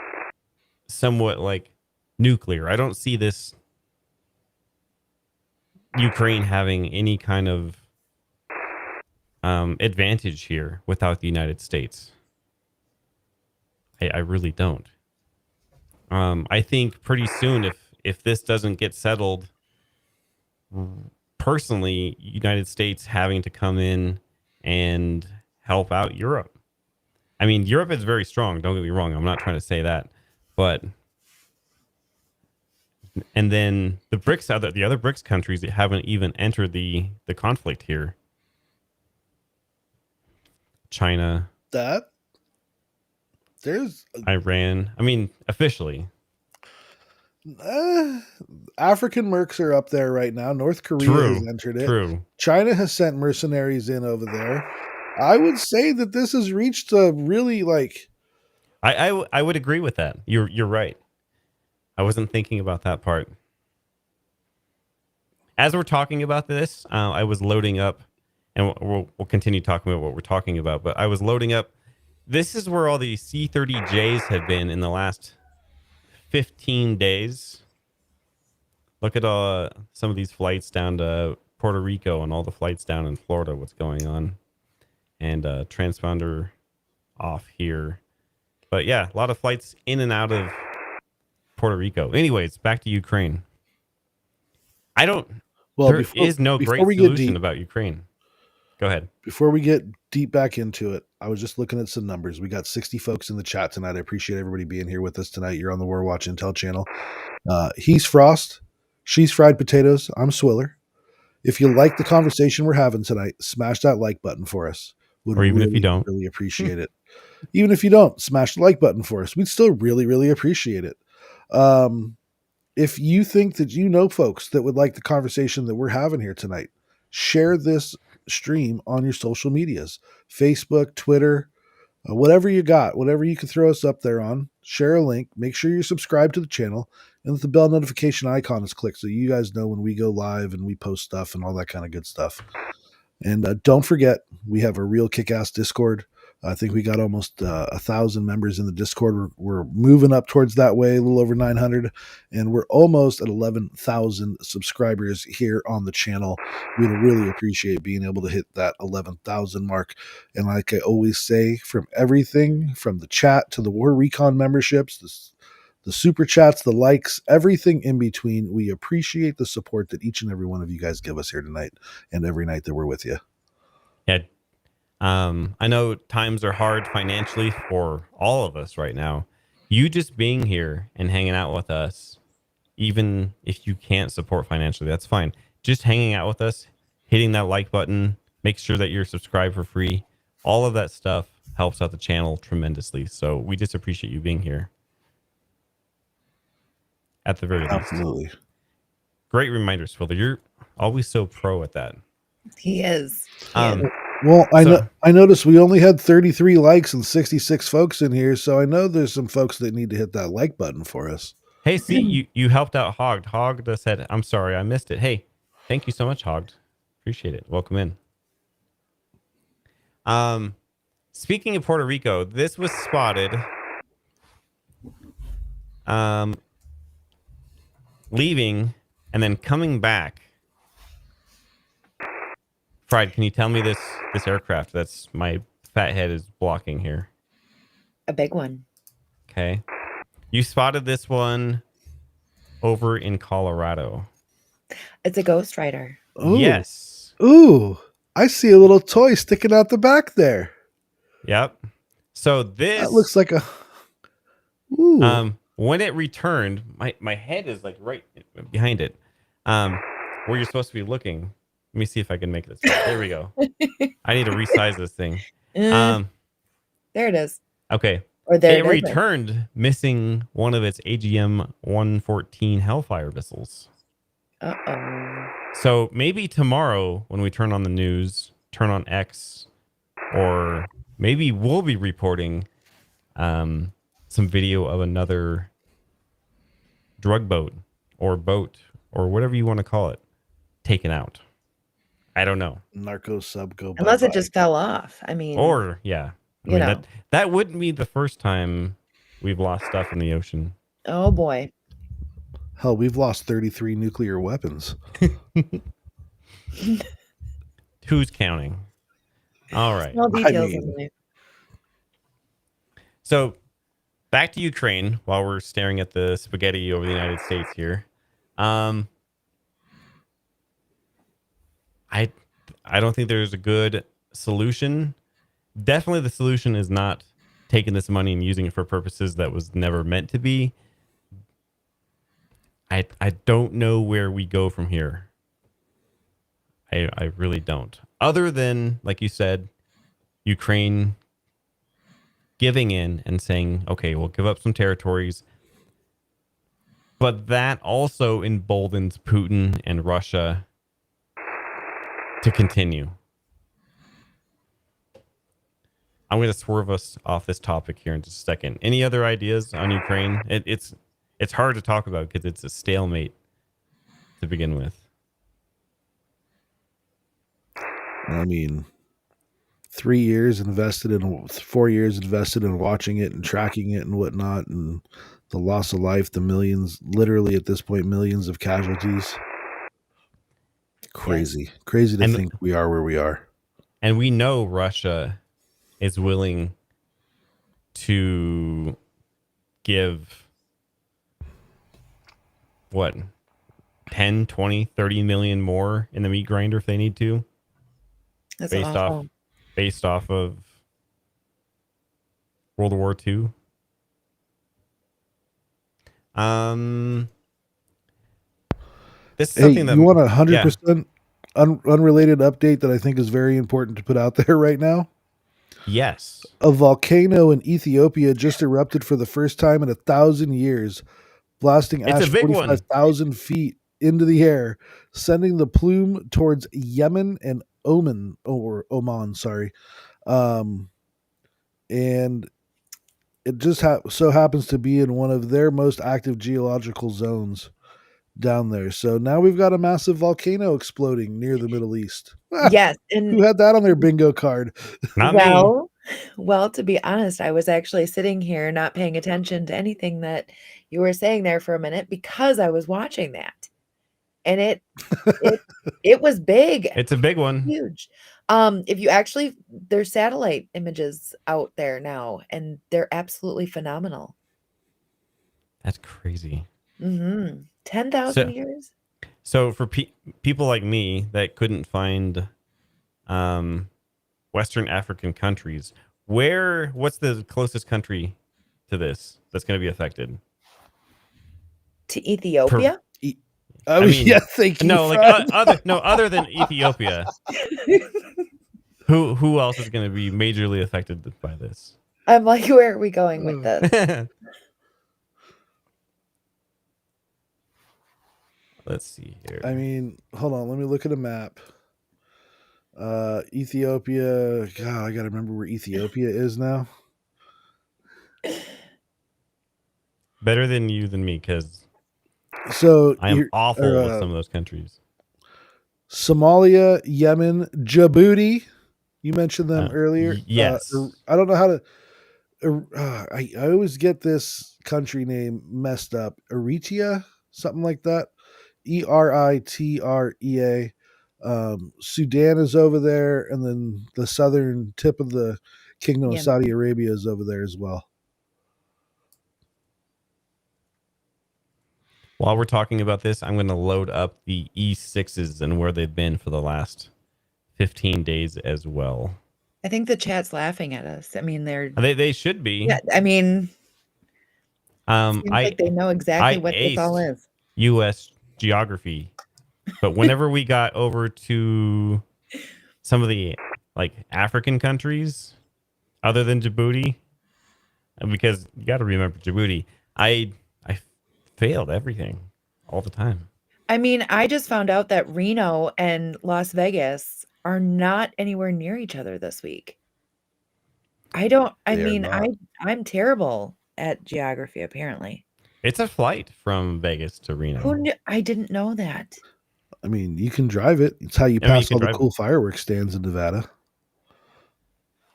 somewhat like nuclear. I don't see this Ukraine having any kind of advantage here without the United States. I really don't. I think pretty soon, if this doesn't get settled, personally, United States having to come in and help out Europe. I mean, Europe is very strong. Don't get me wrong. I'm not trying to say that, but and then the other BRICS countries that haven't even entered the conflict here. China, That there's Iran. I mean, officially. African mercs are up there right now. North Korea has entered it. True. China has sent mercenaries in over there. I would say that this has reached a really like. I would agree with that. You're right. I wasn't thinking about that part. As we're talking about this, I was loading up, and we'll continue talking about what we're talking about. But I was loading up. This is where all the C-30Js have been in the last 15 days. Look at some of these flights down to Puerto Rico and all the flights down in Florida. What's going on? And transponder off here. But yeah, a lot of flights in and out of Puerto Rico. Anyways, back to Ukraine. There is no great solution about Ukraine. Go ahead. Before we get deep back into it, I was just looking at some numbers. We got 60 folks in the chat tonight. I appreciate everybody being here with us tonight. You're on the War Watch Intel channel. He's Frost. She's Fried Potatoes. I'm Swiller. If you like the conversation we're having tonight, smash that like button for us. Or even if you don't. Really appreciate it. Even if you don't, smash the like button for us. We'd still really, really appreciate it. If you think that you know folks that would like the conversation that we're having here tonight, share this stream on your social medias, Facebook, Twitter, whatever you got, whatever you can throw us up there on. Share a link. Make sure you're subscribed to the channel and that the bell notification icon is clicked so you guys know when we go live and we post stuff and all that kind of good stuff. And don't forget, we have a real kick-ass Discord. I think we got almost 1,000 members in the Discord. We're moving up towards that way, a little over 900, and we're almost at 11,000 subscribers here on the channel. We'd really appreciate being able to hit that 11,000 mark. And like I always say, from everything from the chat to the War Recon memberships, the super chats, the likes, everything in between, we appreciate the support that each and every one of you guys give us here tonight and every night that we're with you. Yeah. I know times are hard financially for all of us right now. You just being here and hanging out with us, even if you can't support financially, that's fine. Just hanging out with us, hitting that like button, make sure that you're subscribed for free. All of that stuff helps out the channel tremendously. So we just appreciate you being here. At the very least. Absolutely. Great reminder, Swilder. You're always so pro at that. He is. Well, I noticed we only had 33 likes and 66 folks in here, so I know there's some folks that need to hit that like button for us. Hey, see, you helped out Hogged. Hogged said, I'm sorry, I missed it. Hey, thank you so much, Hogged. Appreciate it. Welcome in. Speaking of Puerto Rico, this was spotted leaving and then coming back. Fried, can you tell me this aircraft that's my fat head is blocking here? A big one. Okay. You spotted this one over in Colorado. It's a Ghost Rider. Ooh. Yes. Ooh, I see a little toy sticking out the back there. Yep. So this That looks like a. Ooh. When it returned, my head is like right behind it. Where you're supposed to be looking. Let me see if I can make this. There we go. I need to resize this thing. There it is. Okay. Or there it it is. returned missing one of its AGM 114 Hellfire missiles. Uh-oh. So maybe tomorrow when we turn on the news, turn on X, or maybe we'll be reporting some video of another drug boat or whatever you want to call it taken out. I don't know. Narco sub go. Unless it just fell off. I mean, Or yeah. I you mean know. that wouldn't be the first time we've lost stuff in the ocean. Oh boy. Hell, we've lost 33 nuclear weapons. Who's counting? All right. Small details mean- in life. So back to Ukraine while we're staring at the spaghetti over the United States here. I don't think there's a good solution. Definitely the solution is not taking this money and using it for purposes that was never meant to be. I don't know where we go from here. I really don't. Other than, like you said, Ukraine giving in and saying, okay, we'll give up some territories. But that also emboldens Putin and Russia to continue. I'm going to swerve us off this topic here in just a second. Any other ideas on Ukraine? It's hard to talk about because it's a stalemate to begin with. I mean, 3 years invested in 4 years invested in watching it and tracking it and whatnot, and the loss of life, the millions, literally at this point, millions of casualties. Crazy to think we are where we are. And we know Russia is willing to give what 10, 20, 30 million more in the meat grinder if they need to. That's based off of World War II. This is something that you want a 100% unrelated update that I think is very important to put out there right now? Yes. A volcano in Ethiopia just erupted for the first time in 1,000 years, blasting ash 45,000 feet into the air, sending the plume towards Yemen and Oman. Sorry. And it just so happens to be in one of their most active geological zones down there. So now we've got a massive volcano exploding near the Middle East. Yes. And who had that on their bingo card? Not me. Well, to be honest, I was actually sitting here not paying attention to anything that you were saying there for a minute because I was watching that. And it was big. It's a big one. Huge. If you actually, there's satellite images out there now, and they're absolutely phenomenal. That's crazy. 10,000 years. So for people like me that couldn't find Western African countries, what's the closest country to this that's going to be affected? To Ethiopia? I mean, yeah, thank you. No, other than Ethiopia. Who else is going to be majorly affected by this? I'm like, where are we going with this? Let's see here. I mean, hold on. Let me look at a map. Ethiopia. God, I got to remember where Ethiopia is now. Better than you than me, because So I am awful with some of those countries. Somalia, Yemen, Djibouti. You mentioned them earlier. Yes. I don't know how to. I always get this country name messed up. Eritrea, something like that. Eritrea. Sudan is over there, and then the southern tip of the Kingdom of Saudi Arabia is over there as well. While we're talking about this, I'm going to load up the E6s and where they've been for the last 15 days as well. I think the chat's laughing at us. I mean, they should be. Yeah, I mean, seems like they know exactly what this all is. U.S. geography, but whenever we got over to some of the like African countries, other than Djibouti, and because you got to remember Djibouti, I failed everything all the time. I mean, I just found out that Reno and Las Vegas are not anywhere near each other this week. I'm terrible at geography, apparently. It's a flight from Vegas to Reno. Who knew? I didn't know that. I mean, you can drive it. It's how you pass all the cool fireworks stands in Nevada.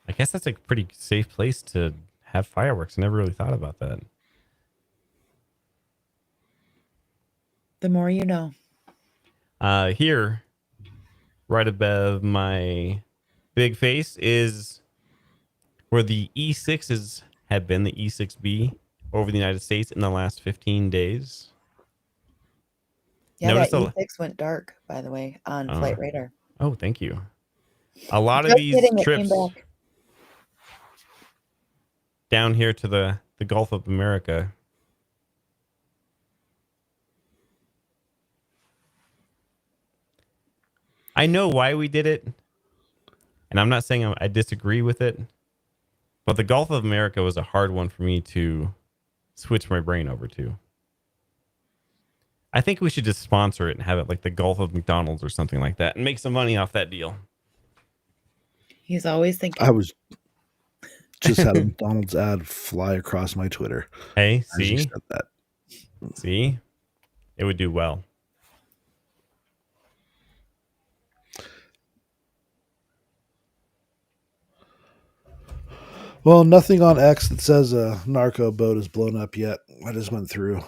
I guess that's a pretty safe place to have fireworks. I never really thought about that. The more you know. Here, right above my big face, is where the E6s have been, the E6B over the United States in the last 15 days. Yeah, that E6 went dark, by the way, on Flight Radar. Oh, thank you. A lot of these trips down here to the Gulf of America. I know why we did it, and I'm not saying I disagree with it, but the Gulf of America was a hard one for me to switch my brain over to. I think we should just sponsor it and have it like the Gulf of McDonald's or something like that and make some money off that deal. He's always thinking. I was just had a McDonald's ad fly across my Twitter. Hey, see? Said that. See? It would do well. Well, nothing on X that says a narco boat is blown up yet. I just went through.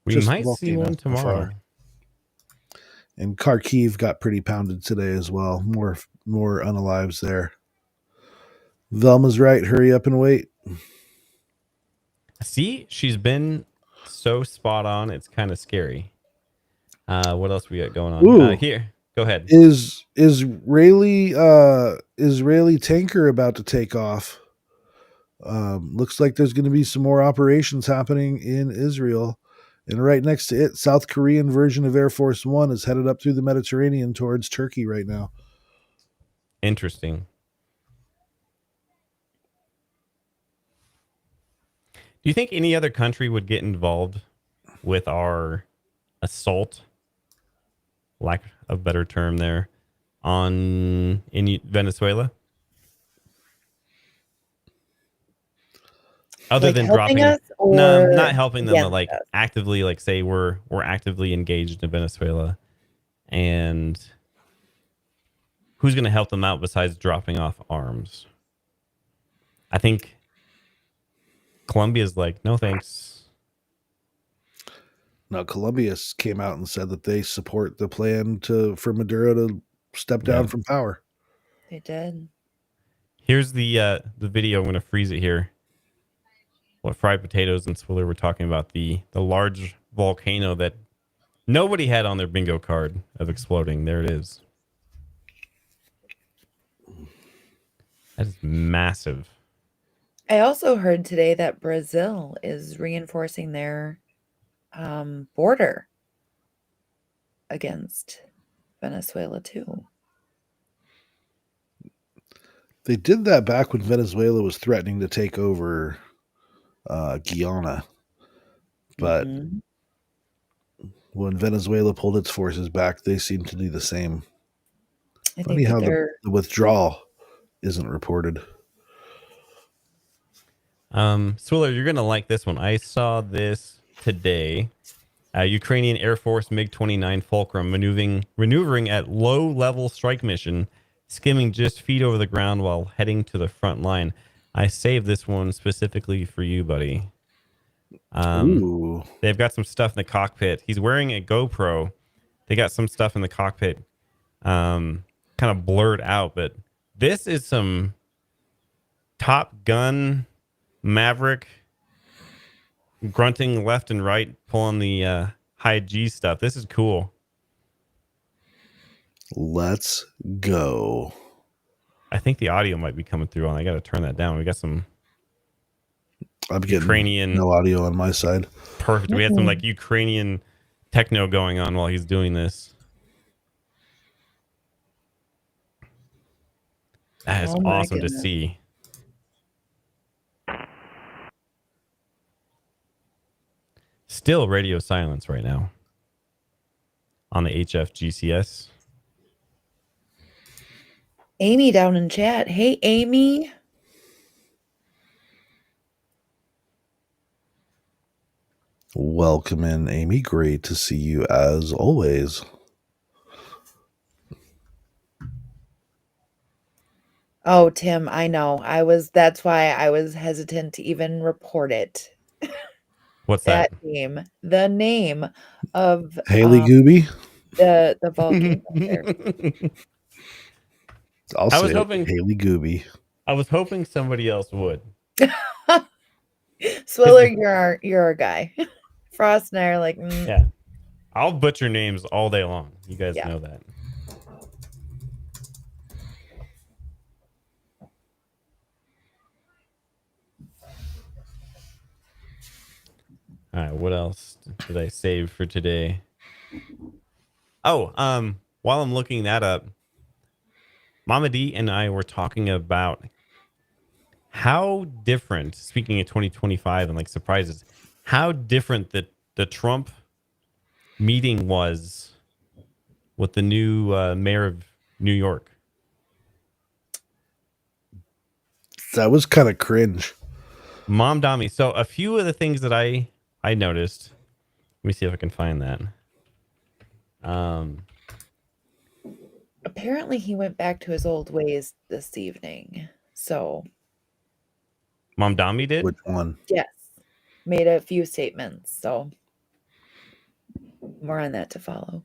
We might see one tomorrow. And Kharkiv got pretty pounded today as well. More unalives there. Velma's right. Hurry up and wait. See, she's been so spot on. It's kind of scary. What else we got going on? Here, go ahead. Is Israeli tanker about to take off? Looks like there's going to be some more operations happening in Israel. And right next to it, South Korean version of Air Force One is headed up through the Mediterranean towards Turkey right now. Interesting. Do you think any other country would get involved with our assault, lack of better term there, in Venezuela? Other than dropping us, no, not helping them, but like actively, like say we're actively engaged in Venezuela, and who's going to help them out besides dropping off arms? I think Colombia's like, no thanks. Now, Colombia came out and said that they support the plan for Maduro to step down from power. They did. Here's the video. I'm going to freeze it here. What Fried Potatoes and Swiller were talking about, the large volcano that nobody had on their bingo card of exploding. There it is. That is massive. I also heard today that Brazil is reinforcing their border against Venezuela too. They did that back when Venezuela was threatening to take over Guyana. But when Venezuela pulled its forces back, they seemed to do the same. Funny how the withdrawal isn't reported. Swiller, you're gonna like this one. I saw this today. Ukrainian Air Force MiG-29 Fulcrum maneuvering at low-level strike mission, skimming just feet over the ground while heading to the front line. I saved this one specifically for you, buddy. Ooh. They've got some stuff in the cockpit. He's wearing a GoPro. They got some stuff in the cockpit, kind of blurred out, but this is some Top Gun Maverick grunting left and right, pulling the high G stuff. This is cool. Let's go. I think the audio might be coming through. I got to turn that down. We got some I'm getting Ukrainian no audio on my side. Perfect. We had some like Ukrainian techno going on while he's doing this. That is awesome to see. Still radio silence right now on the HFGCS. Amy down in chat. Hey, Amy. Welcome in, Amy. Great to see you as always. Oh, Tim, I know. That's why I was hesitant to even report it. What's that? Name. The name of Haley Gooby. The volcano there. I was hoping Haley Gooby. I was hoping somebody else would. Swiller, you're our guy. Frost and I are like, yeah. I'll butcher names all day long. You guys know that. All right, what else did I save for today? Oh, while I'm looking that up, Mama D and I were talking about how different, speaking of 2025 and like surprises, how different the Trump meeting was with the new mayor of New York. That was kind of cringe. Mom Dami. So a few of the things that I noticed, let me see if I can find that. Apparently he went back to his old ways this evening. So Mom Dami did? Which one? Yes. Made a few statements. So more on that to follow.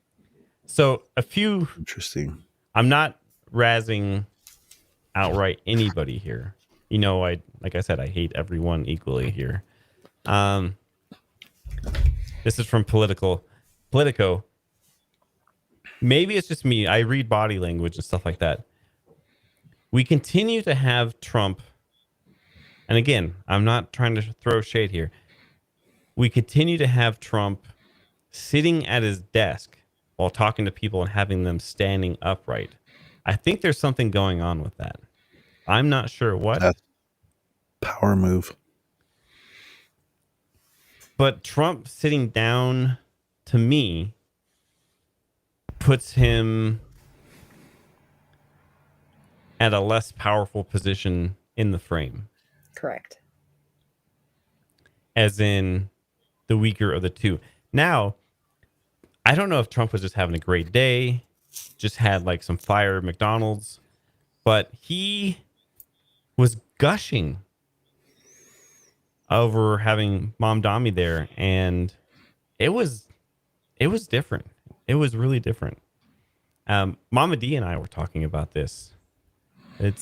So a few. Interesting. I'm not razzing outright anybody here. You know, like I said, I hate everyone equally here. This is from Politico. Maybe it's just me. I read body language and stuff like that. We continue to have Trump. And again, I'm not trying to throw shade here. We continue to have Trump sitting at his desk while talking to people and having them standing upright. I think there's something going on with that. I'm not sure what. That's power move. But Trump sitting down, to me, puts him at a less powerful position in the frame. Correct. As in the weaker of the two. Now, I don't know if Trump was just having a great day, just had like some fire at McDonald's, but he was gushing over having Mom Dami there, and it was different. It was really different. Mama D and I were talking about this. I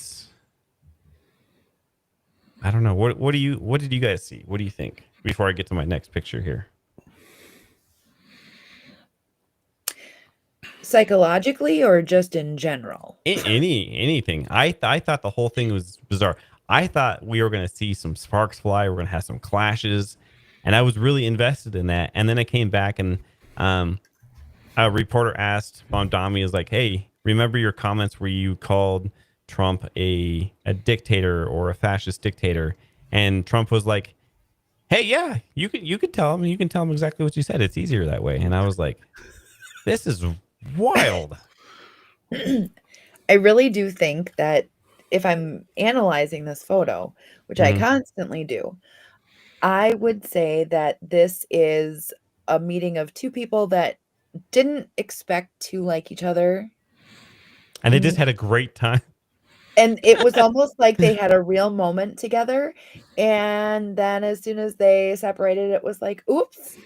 don't know. What did you guys see? What do you think? Before I get to my next picture here. Psychologically or just in general? Anything. I thought the whole thing was bizarre. I thought we were going to see some sparks fly. We're going to have some clashes. And I was really invested in that. And then I came back and a reporter asked Mom Dami, is like, hey, remember your comments where you called Trump a dictator or a fascist dictator? And Trump was like, hey, yeah, you could tell him. You can tell him exactly what you said. It's easier that way. And I was like, this is wild. I really do think that if I'm analyzing this photo, which I Mhm. constantly do, I would say that this is a meeting of two people that didn't expect to like each other. And they just had a great time. And it was almost like they had a real moment together. And then as soon as they separated, it was like, oops,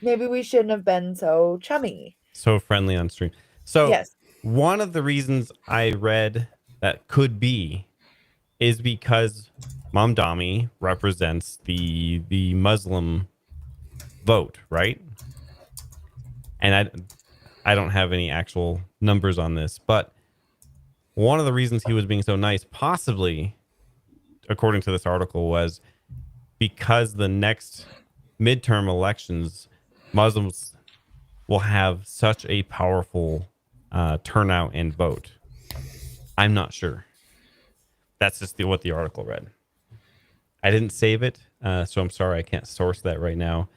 maybe we shouldn't have been so chummy. So friendly on stream. So Yes. one of the reasons I read that could be is because Mamdani represents the Muslim vote, right? And I don't have any actual numbers on this, but one of the reasons he was being so nice, possibly, according to this article, was because the next midterm elections, Muslims will have such a powerful turnout and vote. I'm not sure. That's just what the article read. I didn't save it, so I'm sorry I can't source that right now.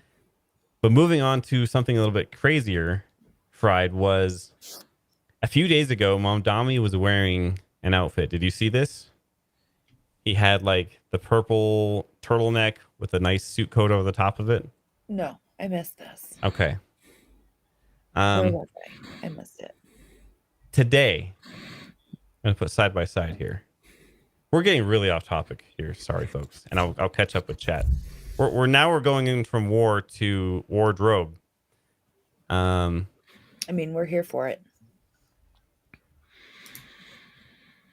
But moving on to something a little bit crazier, Fried, was a few days ago, Mamdani was wearing an outfit. Did you see this? He had like the purple turtleneck with a nice suit coat over the top of it. No, I missed this. Okay. Where was I? I missed it. Today, I'm going to put side by side here. We're getting really off topic here. Sorry, folks. And I'll catch up with chat. We're going in from war to wardrobe. I mean, we're here for it.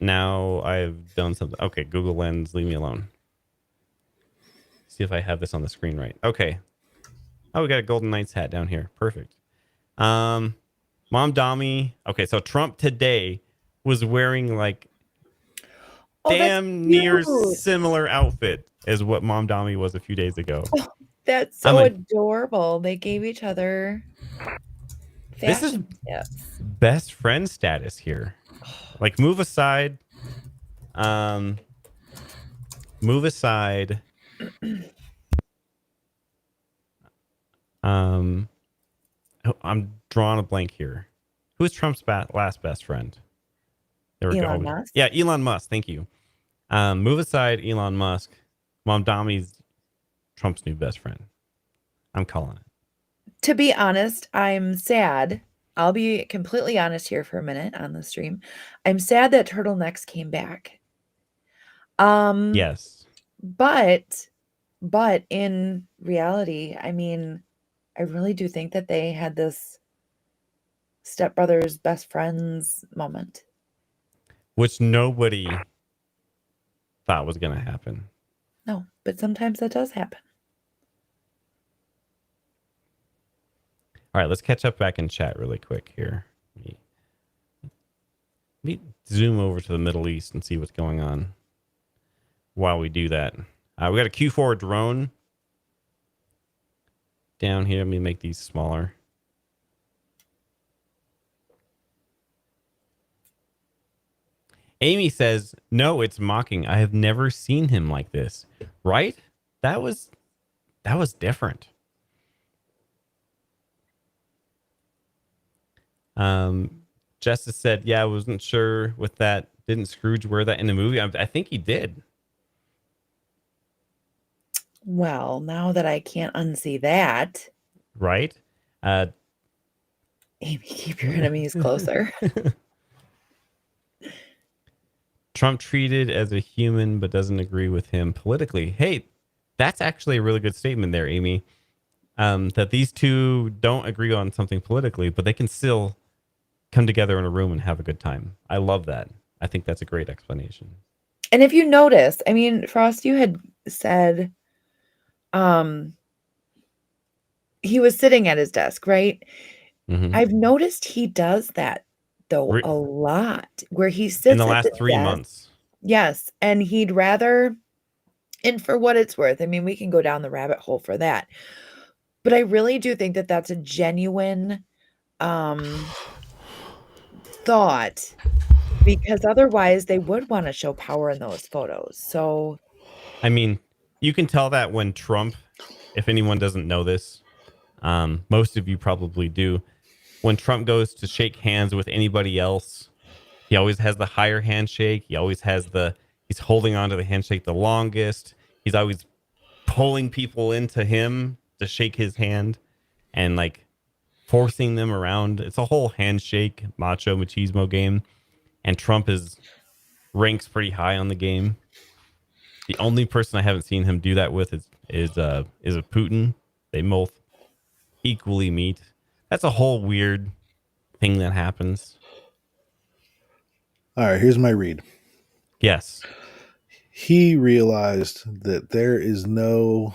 Now I've done something. Okay, Google Lens, leave me alone. See if I have this on the screen right. Okay. Oh, we got a Golden Knights hat down here. Perfect. Mamdani. Okay, so Trump today was wearing like damn near similar outfit as what Mamdani was a few days ago. Oh, that's so adorable. They gave each other fashion tips. Best friend status here. Like move aside. Move aside. I'm drawing a blank here. Who's Trump's last best friend? There we Elon go. Musk? Yeah, Elon Musk. Thank you. Move aside Elon Musk. Mamdani's Trump's new best friend. I'm calling it. To be honest, I'm sad. I'll be completely honest here for a minute on the stream. I'm sad that turtlenecks came back. Yes. But in reality, I mean, I really do think that they had this stepbrothers best friends moment, which nobody thought was going to happen. No, but sometimes that does happen. All right, let's catch up back in chat really quick here. Let me zoom over to the Middle East and see what's going on while we do that. We got a Q4 drone down here. Let me make these smaller. Amy says, no, it's mocking. I have never seen him like this. Right? That was different. Justice said, yeah, I wasn't sure with that. Didn't Scrooge wear that in the movie? I think he did. Well, now that I can't unsee that. Right? Amy, keep your enemies closer. Trump treated as a human, but doesn't agree with him politically. Hey, that's actually a really good statement there, Amy. That these two don't agree on something politically, but they can still come together in a room and have a good time. I love that. I think that's a great explanation. And if you notice, I mean, Frost, you had said he was sitting at his desk, right? Mm-hmm. I've noticed he does that, though, a lot, where he sits in the last 3 months. Yes. And he'd rather, and for what it's worth, I mean, we can go down the rabbit hole for that. But I really do think that that's a genuine thought, because otherwise they would want to show power in those photos. So, I mean, you can tell that when Trump, if anyone doesn't know this, most of you probably do, when Trump goes to shake hands with anybody else, He always has the higher handshake. He's holding on to the handshake the longest. He's always pulling people into him to shake his hand and like forcing them around. It's a whole handshake macho machismo game. And Trump ranks pretty high on the game. The only person I haven't seen him do that with is a Putin. They both equally meet. That's a whole weird thing that happens. All right, here's my read. Yes. He realized that there is no,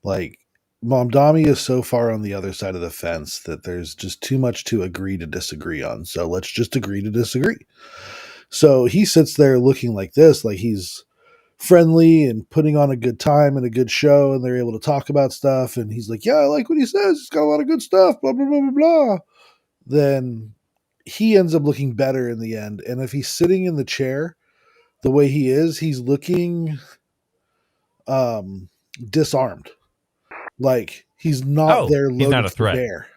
like, Mamdani is so far on the other side of the fence that there's just too much to agree to disagree on. So let's just agree to disagree. So he sits there looking like this, like he's friendly and putting on a good time and a good show, and they're able to talk about stuff. And he's like, yeah, I like what he says. He's got a lot of good stuff, blah, blah, blah, blah, blah. Then he ends up looking better in the end. And if he's sitting in the chair the way he is, he's looking disarmed. Like he's not there he's not loaded a for threat. bear.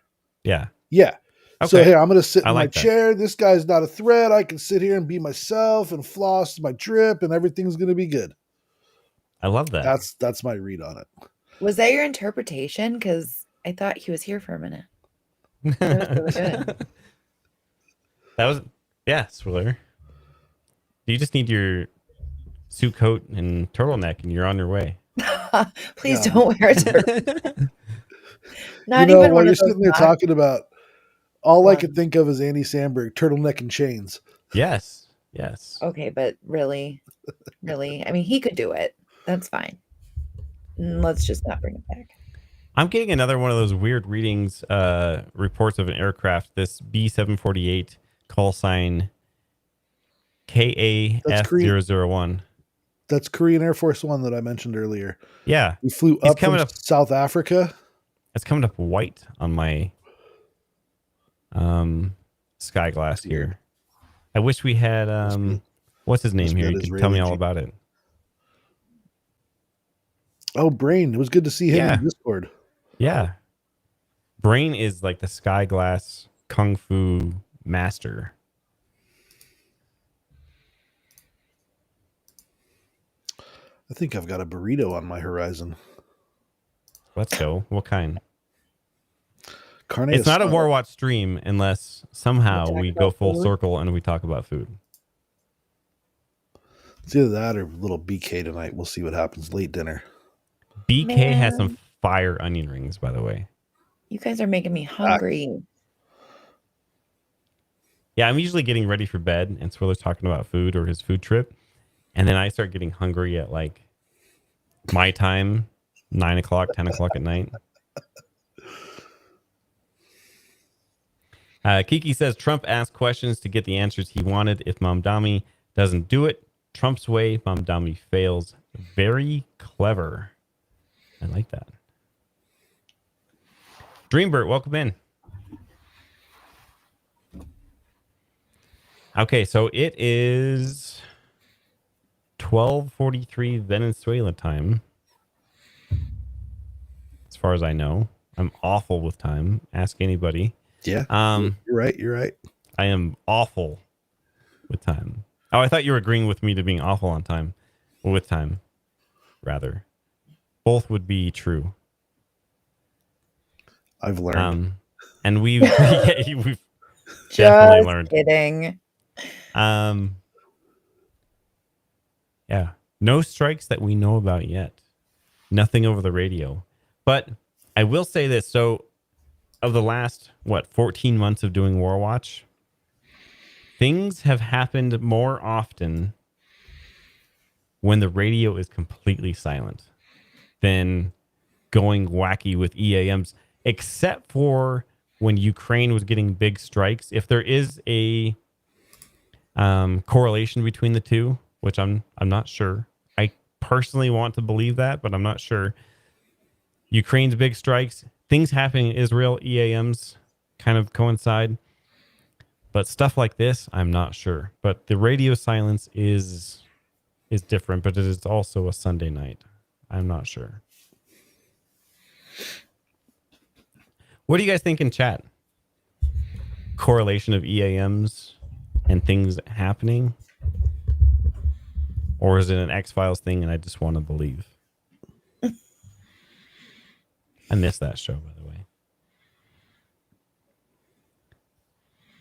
Yeah. Yeah. Okay. So here, I'm going to sit in my like chair. This guy's not a threat. I can sit here and be myself and floss my trip, and everything's going to be good. I love that. That's my read on it. Was that your interpretation? Because I thought he was here for a minute. That was really good. That was, yeah, Swiller. You just need your suit coat and turtleneck, and you're on your way. Please don't wear a turtleneck. Not even while one you're of those sitting there not- talking about, all I What? could think of is Andy Samberg, turtleneck and chains. Yes. Okay, but really, I mean, he could do it. That's fine. Let's just not bring it back. I'm getting another one of those weird readings, reports of an aircraft, this B-748 call sign KAF001. That's Korean Air Force One that I mentioned earlier. Yeah. He flew up from South Africa. It's coming up white on my sky glass here. I wish we had what's his name here? You can tell me all about it. Oh, Brain. It was good to see him in Discord. Yeah. Brain is like the sky glass kung fu master. I think I've got a burrito on my horizon. Let's go. What kind? Carne it's not a asada. Warwatch stream unless somehow we go full circle and we talk about food. It's either that or little BK tonight. We'll see what happens. Late dinner. BK has some fire onion rings, by the way. You guys are making me hungry. Yeah, I'm usually getting ready for bed, and Swiller's talking about food or his food trip. And then I start getting hungry at like my time, 9 o'clock, 10 o'clock at night. Kiki says Trump asked questions to get the answers he wanted. If Mamdani doesn't do it Trump's way, Mamdani fails. Very clever. I like that. Dreambert, welcome in. Okay, so it is 12:43 Venezuela time. As far as I know, I'm awful with time. Ask anybody. Yeah. You're right. I am awful with time. Oh, I thought you were agreeing with me to being awful on time. With time, rather. Both would be true. I've learned. And we've definitely learned. Kidding. Yeah. No strikes that we know about yet. Nothing over the radio. But I will say this. So of the last, 14 months of doing Warwatch, things have happened more often when the radio is completely silent than going wacky with EAMs, except for when Ukraine was getting big strikes. If there is a correlation between the two, which I'm not sure. I personally want to believe that, but I'm not sure. Ukraine's big strikes, things happening in Israel, EAMs kind of coincide. But stuff like this, I'm not sure. But the radio silence is different, but it is also a Sunday night. I'm not sure. What do you guys think in chat? Correlation of EAMs and things happening? Or is it an X-Files thing and I just want to believe? I missed that show, by the way.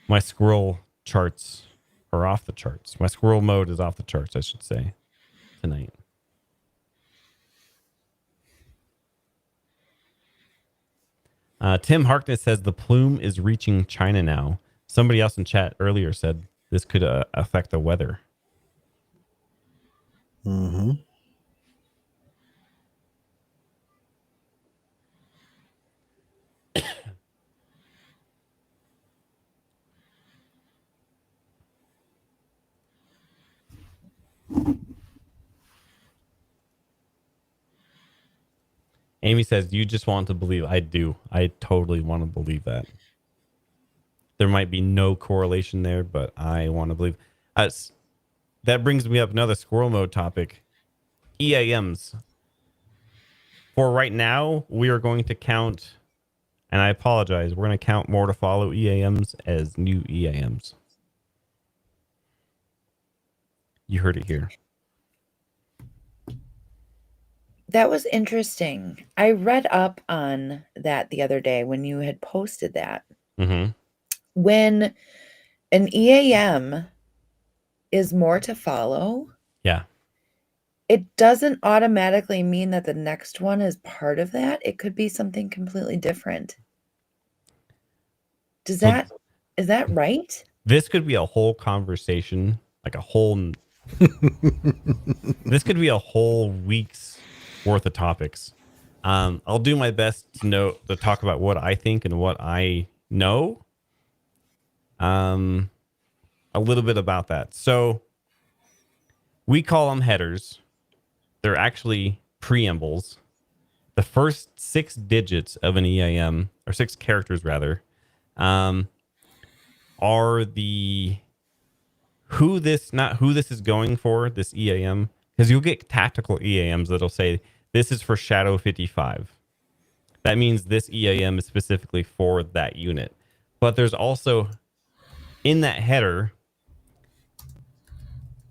My squirrel charts are off the charts. My squirrel mode is off the charts, I should say, tonight. Tim Harkness says the plume is reaching China now. Somebody else in chat earlier said this could affect the weather. Mm-hmm. Amy says, you just want to believe. I do. I totally want to believe that. There might be no correlation there, but I want to believe. That brings me up another squirrel mode topic. EAMs. For right now, we are going to count, and I apologize, we're going to count more to follow EAMs as new EAMs. You heard it here. That was interesting. I read up on that the other day when you had posted that. Mm-hmm. When an EAM is more to follow, Yeah. it doesn't automatically mean that the next one is part of that. It could be something completely different. Is that right? This could be a whole conversation, like a whole... This could be a whole week's worth of topics. I'll do my best to talk about what I think and what I know. A little bit about that. So we call them headers. They're actually preambles. The first 6 digits of an EAM, or 6 characters rather, are the not who this is going for, this EAM, because you'll get tactical EAMs that'll say this is for Shadow 55. That means this EAM is specifically for that unit. But there's also in that header,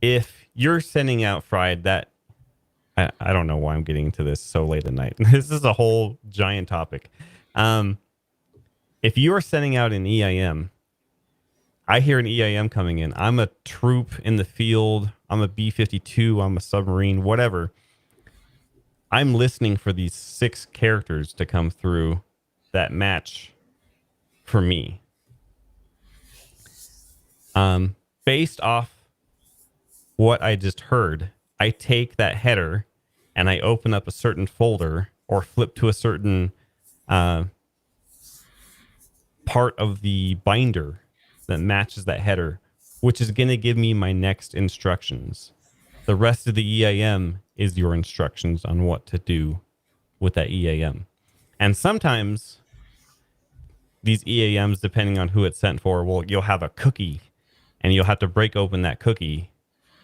if you're sending out fried that, I don't know why I'm getting into this so late at night. This is a whole giant topic. If you are sending out an EAM, I hear an EAM coming in. I'm a troop in the field. I'm a B-52. I'm a submarine, whatever. I'm listening for these 6 characters to come through that match for me. Based off what I just heard, I take that header and I open up a certain folder or flip to a certain part of the binder that matches that header, which is going to give me my next instructions. The rest of the EAM is your instructions on what to do with that EAM. And sometimes these EAMs, depending on who it's sent for, you'll have a cookie and you'll have to break open that cookie,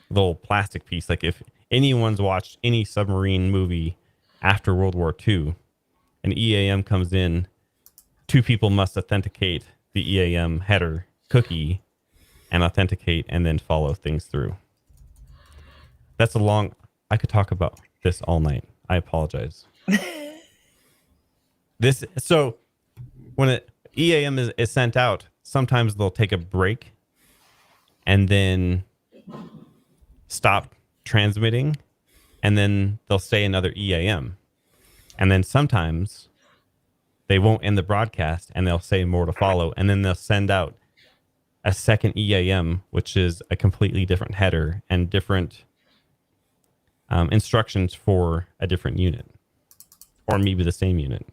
little plastic piece. Like if anyone's watched any submarine movie after World War II, an EAM comes in, 2 people must authenticate the EAM header cookie and authenticate and then follow things through. That's I could talk about this all night. I apologize. So when an EAM is sent out, sometimes they'll take a break and then stop transmitting, and then they'll say another EAM. And then sometimes they won't end the broadcast and they'll say more to follow, and then they'll send out a second EAM, which is a completely different header and different instructions for a different unit, or maybe the same unit.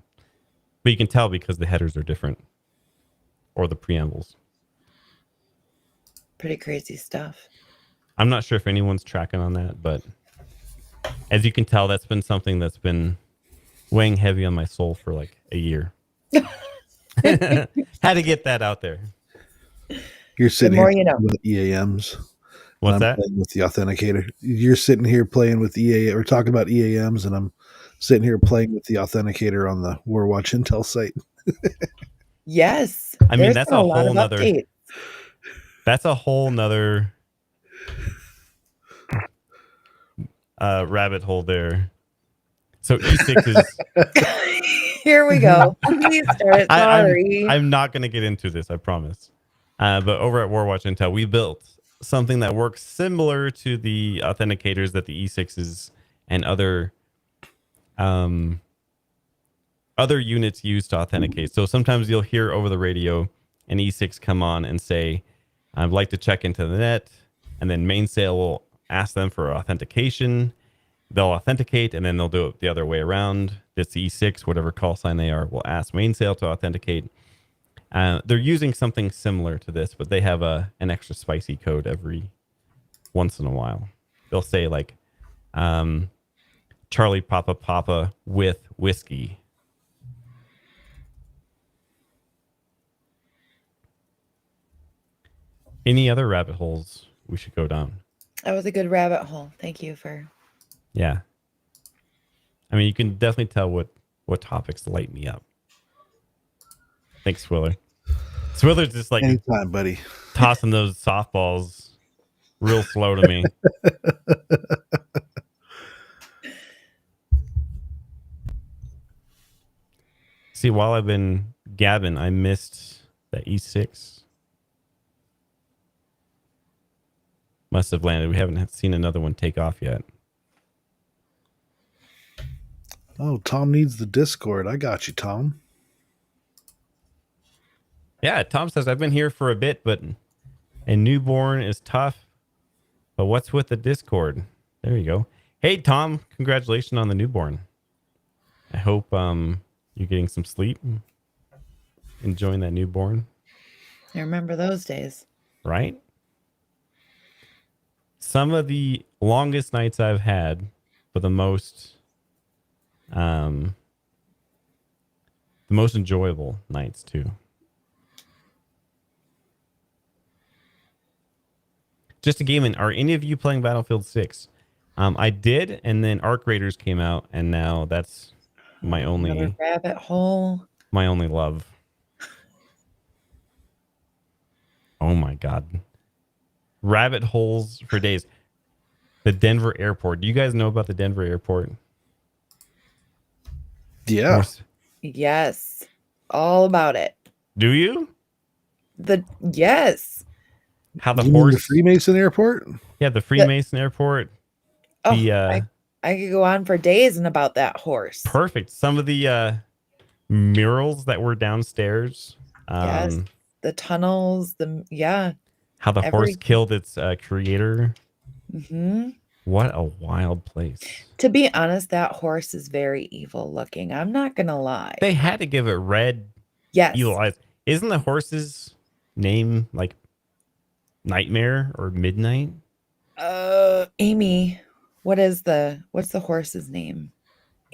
But you can tell because the headers are different, or the preambles. Pretty crazy stuff. I'm not sure if anyone's tracking on that, but as you can tell, that's been something that's been weighing heavy on my soul for like a year. Had to get that out there. You're sitting more here you know. with EAMs. What's I'm that? playing with the authenticator. You're sitting here playing with EA or talking about EAMs, and I'm sitting here playing with the authenticator on the Warwatch Intel site. Yes. I mean, there's that's been a lot whole of nother. updates. That's a whole nother rabbit hole there. So E6 is... Here we go. Please start it. Sorry. I'm not going to get into this, I promise. But over at Warwatch Intel, we built something that works similar to the authenticators that the E6s and other units use to authenticate. So sometimes you'll hear over the radio an E6 come on and say, I'd like to check into the net. And then mainsail will ask them for authentication. They'll authenticate, and then they'll do it the other way around. It's the E6, whatever call sign they are, will ask mainsail to authenticate. They're using something similar to this, but they have an extra spicy code every once in a while. They'll say like Charlie Papa Papa with whiskey. Any other rabbit holes we should go down? That was a good rabbit hole. Thank you for... Yeah. I mean, you can definitely tell what topics light me up. Thanks, Swiller. Swiller's just like Anytime, buddy. tossing those softballs real slow to me. See, while I've been gabbing, I missed the E6. Must have landed. We haven't seen another one take off yet. Oh, Tom needs the Discord. I got you, Tom. Yeah, Tom says, I've been here for a bit, but a newborn is tough. But what's with the Discord? There you go. Hey, Tom, congratulations on the newborn. I hope you're getting some sleep. Enjoying that newborn. I remember those days. Right? Some of the longest nights I've had, but the most enjoyable nights too. Just a game. Are any of you playing Battlefield 6? I did, and then Arc Raiders came out, and now that's my only Another rabbit hole. My only love. Oh my god. Rabbit holes for days. The Denver airport. Do you guys know about the Denver airport? Yeah. Yes. All about it. Do you? Yes. How the You mean horse... the Freemason Airport? Yeah, the Freemason airport. Oh, The I could go on for days and about that horse. perfect. Some of the murals that were downstairs. Yes. The tunnels, How the horse everything. killed its creator. Mm-hmm. What a wild place. To be honest, that horse is very evil looking. I'm not going to lie. They had to give it red Yes. evil eyes. Isn't the horse's name like Nightmare or Midnight? Amy, what's the horse's name?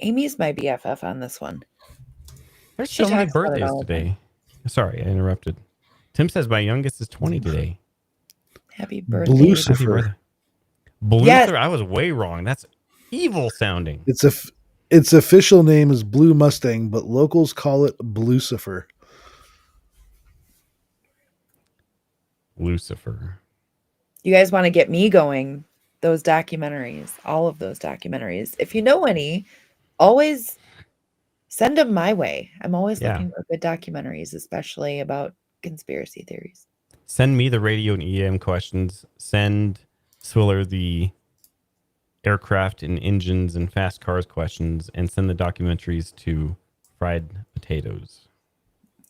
Amy's my BFF on this one. There's She so many talks about it birthdays all the today. Sorry, I interrupted. Tim says my youngest is 20 today. Happy birthday. Lucifer. Happy birthday. Bluether, Yes. I was way wrong. That's evil sounding. Its official name is Blue Mustang, but locals call it Blucifer. Lucifer. You guys want to get me going? Those documentaries, all of those documentaries. If you know any, always send them my way. I'm always looking for good documentaries, especially about conspiracy theories. Send me the radio and EM questions. Send Swiller the aircraft and engines and fast cars questions, and send the documentaries to Fried Potatoes.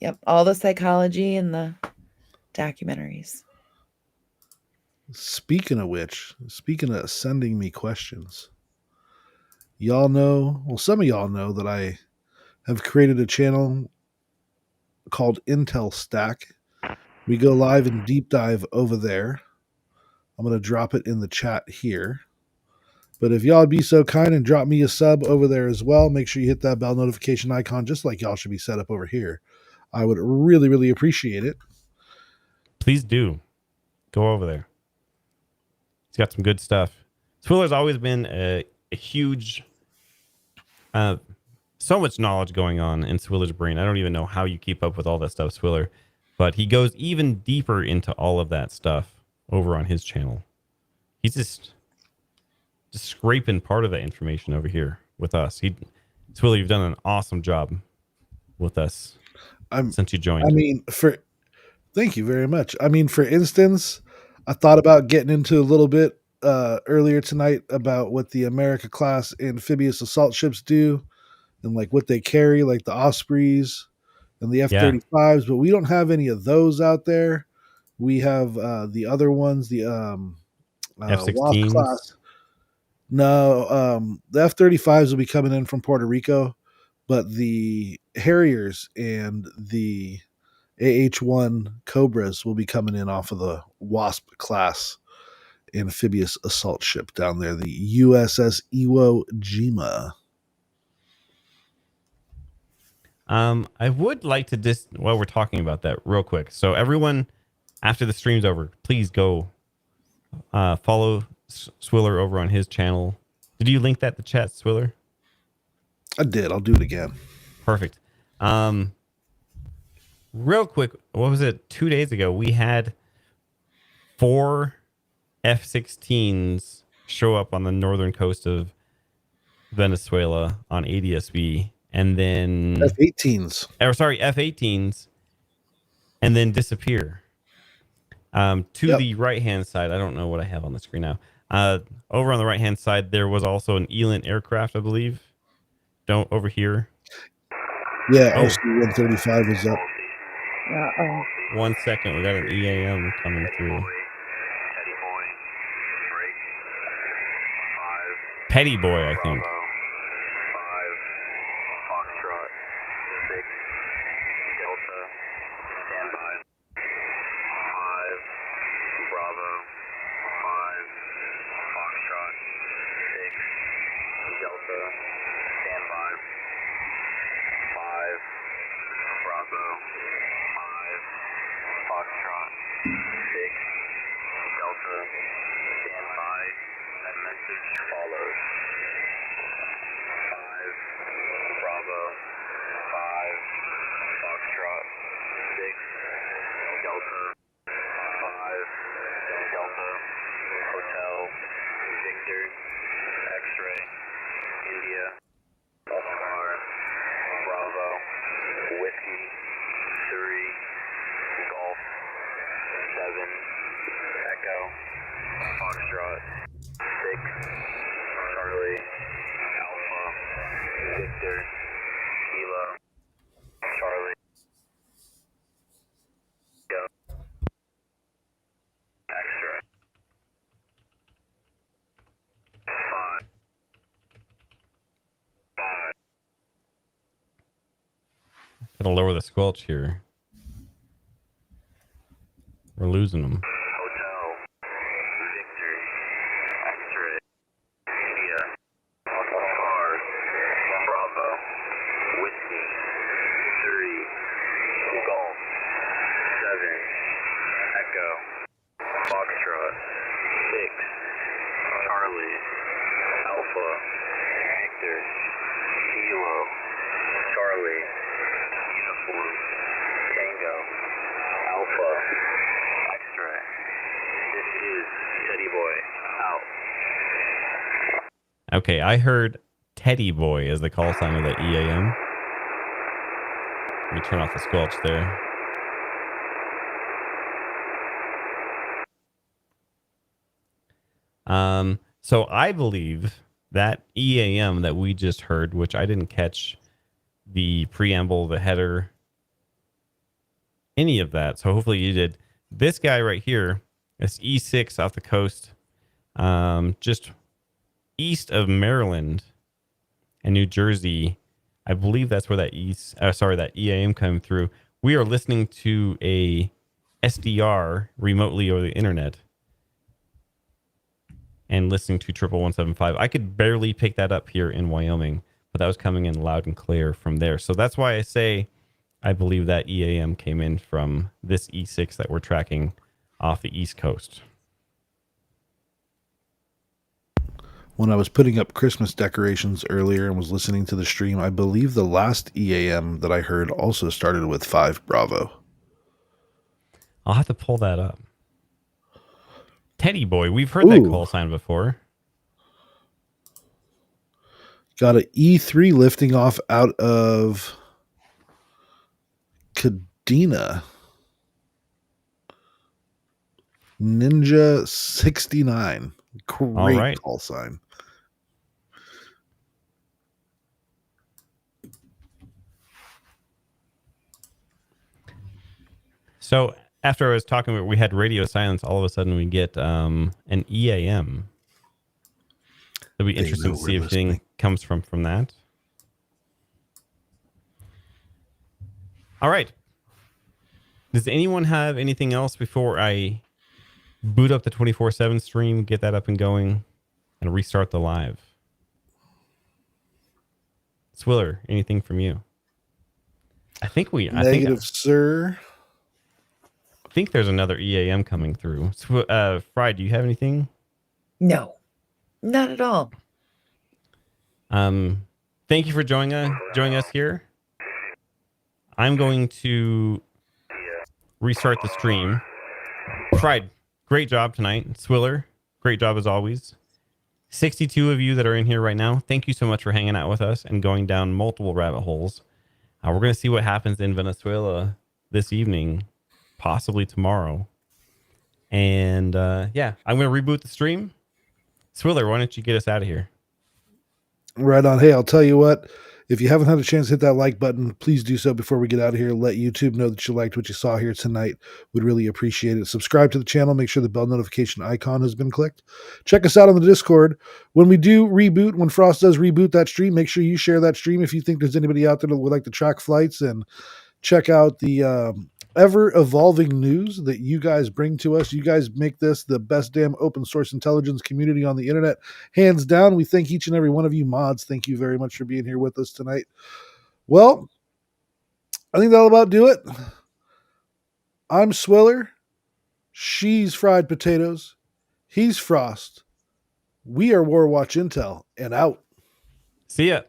Yep, all the psychology and the documentaries. Speaking of sending me questions, y'all know, well, some of y'all know that I have created a channel called Intel Stack. We go live and deep dive over there. I'm going to drop it in the chat here. But if y'all would be so kind and drop me a sub over there as well, make sure you hit that bell notification icon, just like y'all should be set up over here. I would really, really appreciate it. Please do. Go over there. He's got some good stuff. Swiller's always been a huge, so much knowledge going on in Swiller's brain. I don't even know how you keep up with all that stuff, Swiller. But he goes even deeper into all of that stuff over on his channel. He's just scraping part of that information over here with us. Twilly, you've done an awesome job with us since you joined. I mean, thank you very much. I mean, for instance, I thought about getting into a little bit earlier tonight about what the America class amphibious assault ships do and like what they carry, like the Ospreys and the F-35s, but we don't have any of those out there. We have the other ones, the F-16s. WASP class. No, the F-35s will be coming in from Puerto Rico, but the Harriers and the AH-1 Cobras will be coming in off of the WASP class amphibious assault ship down there, the USS Iwo Jima. I would like to just, while we're talking about that real quick. So everyone, after the stream's over, please go follow Swiller over on his channel. Did you link that to chat, Swiller? I did. I'll do it again. Perfect. Real quick, what was it? 2 days ago, we had 4 F-16s show up on the northern coast of Venezuela on ADSB, and then F-18s. F-18s, and then disappear. To the right-hand side, I don't know what I have on the screen now. Over on the right-hand side, there was also an ELINT aircraft, I believe. Over here. Yeah, OC-135 is up. 1 second, we got an EAM coming through. Petty Boy, I think. Gotta lower the squelch here. We're losing them. Okay, I heard Teddy Boy as the call sign of that EAM. Let me turn off the squelch there. So I believe that EAM that we just heard, which I didn't catch the preamble, the header, any of that. So hopefully you did. This guy right here, this E6 off the coast, just east of Maryland and New Jersey. I believe that's where that that EAM came through. We are listening to a SDR remotely over the internet and listening to 11175. I could barely pick that up here in Wyoming, but that was coming in loud and clear from there. So that's why I say I believe that EAM came in from this E6 that we're tracking off the East Coast. When I was putting up Christmas decorations earlier and was listening to the stream, I believe the last EAM that I heard also started with 5 Bravo. I'll have to pull that up. Teddy Boy. We've heard that call sign before. Got an E3 lifting off out of Kadena. Ninja 69. Great call sign. So after I was talking, we had radio silence. All of a sudden, we get an EAM. It'll be interesting to see if anything comes from that. All right. Does anyone have anything else before I boot up the 24/7 stream, get that up and going, and restart the live? Swiller, anything from you? Negative, sir. I think there's another EAM coming through. Fry, do you have anything? No, not at all. Thank you for joining us here. I'm going to restart the stream. Fry, great job tonight. Swiller, great job as always. 62 of you that are in here right now, thank you so much for hanging out with us and going down multiple rabbit holes. We're going to see what happens in Venezuela this evening, possibly tomorrow. And I'm going to reboot the stream. Swiller, why don't you get us out of here? Right on. Hey, I'll tell you what. If you haven't had a chance to hit that like button, please do so before we get out of here. Let YouTube know that you liked what you saw here tonight. We'd really appreciate it. Subscribe to the channel. Make sure the bell notification icon has been clicked. Check us out on the Discord. When we do reboot, when Frost does reboot that stream, make sure you share that stream if you think there's anybody out there that would like to track flights and check out the ever-evolving news that you guys bring to us. You guys make this the best damn open source intelligence community on the internet. Hands down, we thank each and every one of you mods. Thank you very much for being here with us tonight. Well, I think that'll about do it. I'm Swiller. She's Fried Potatoes. He's Frost. We are Warwatch Intel, and out. See ya.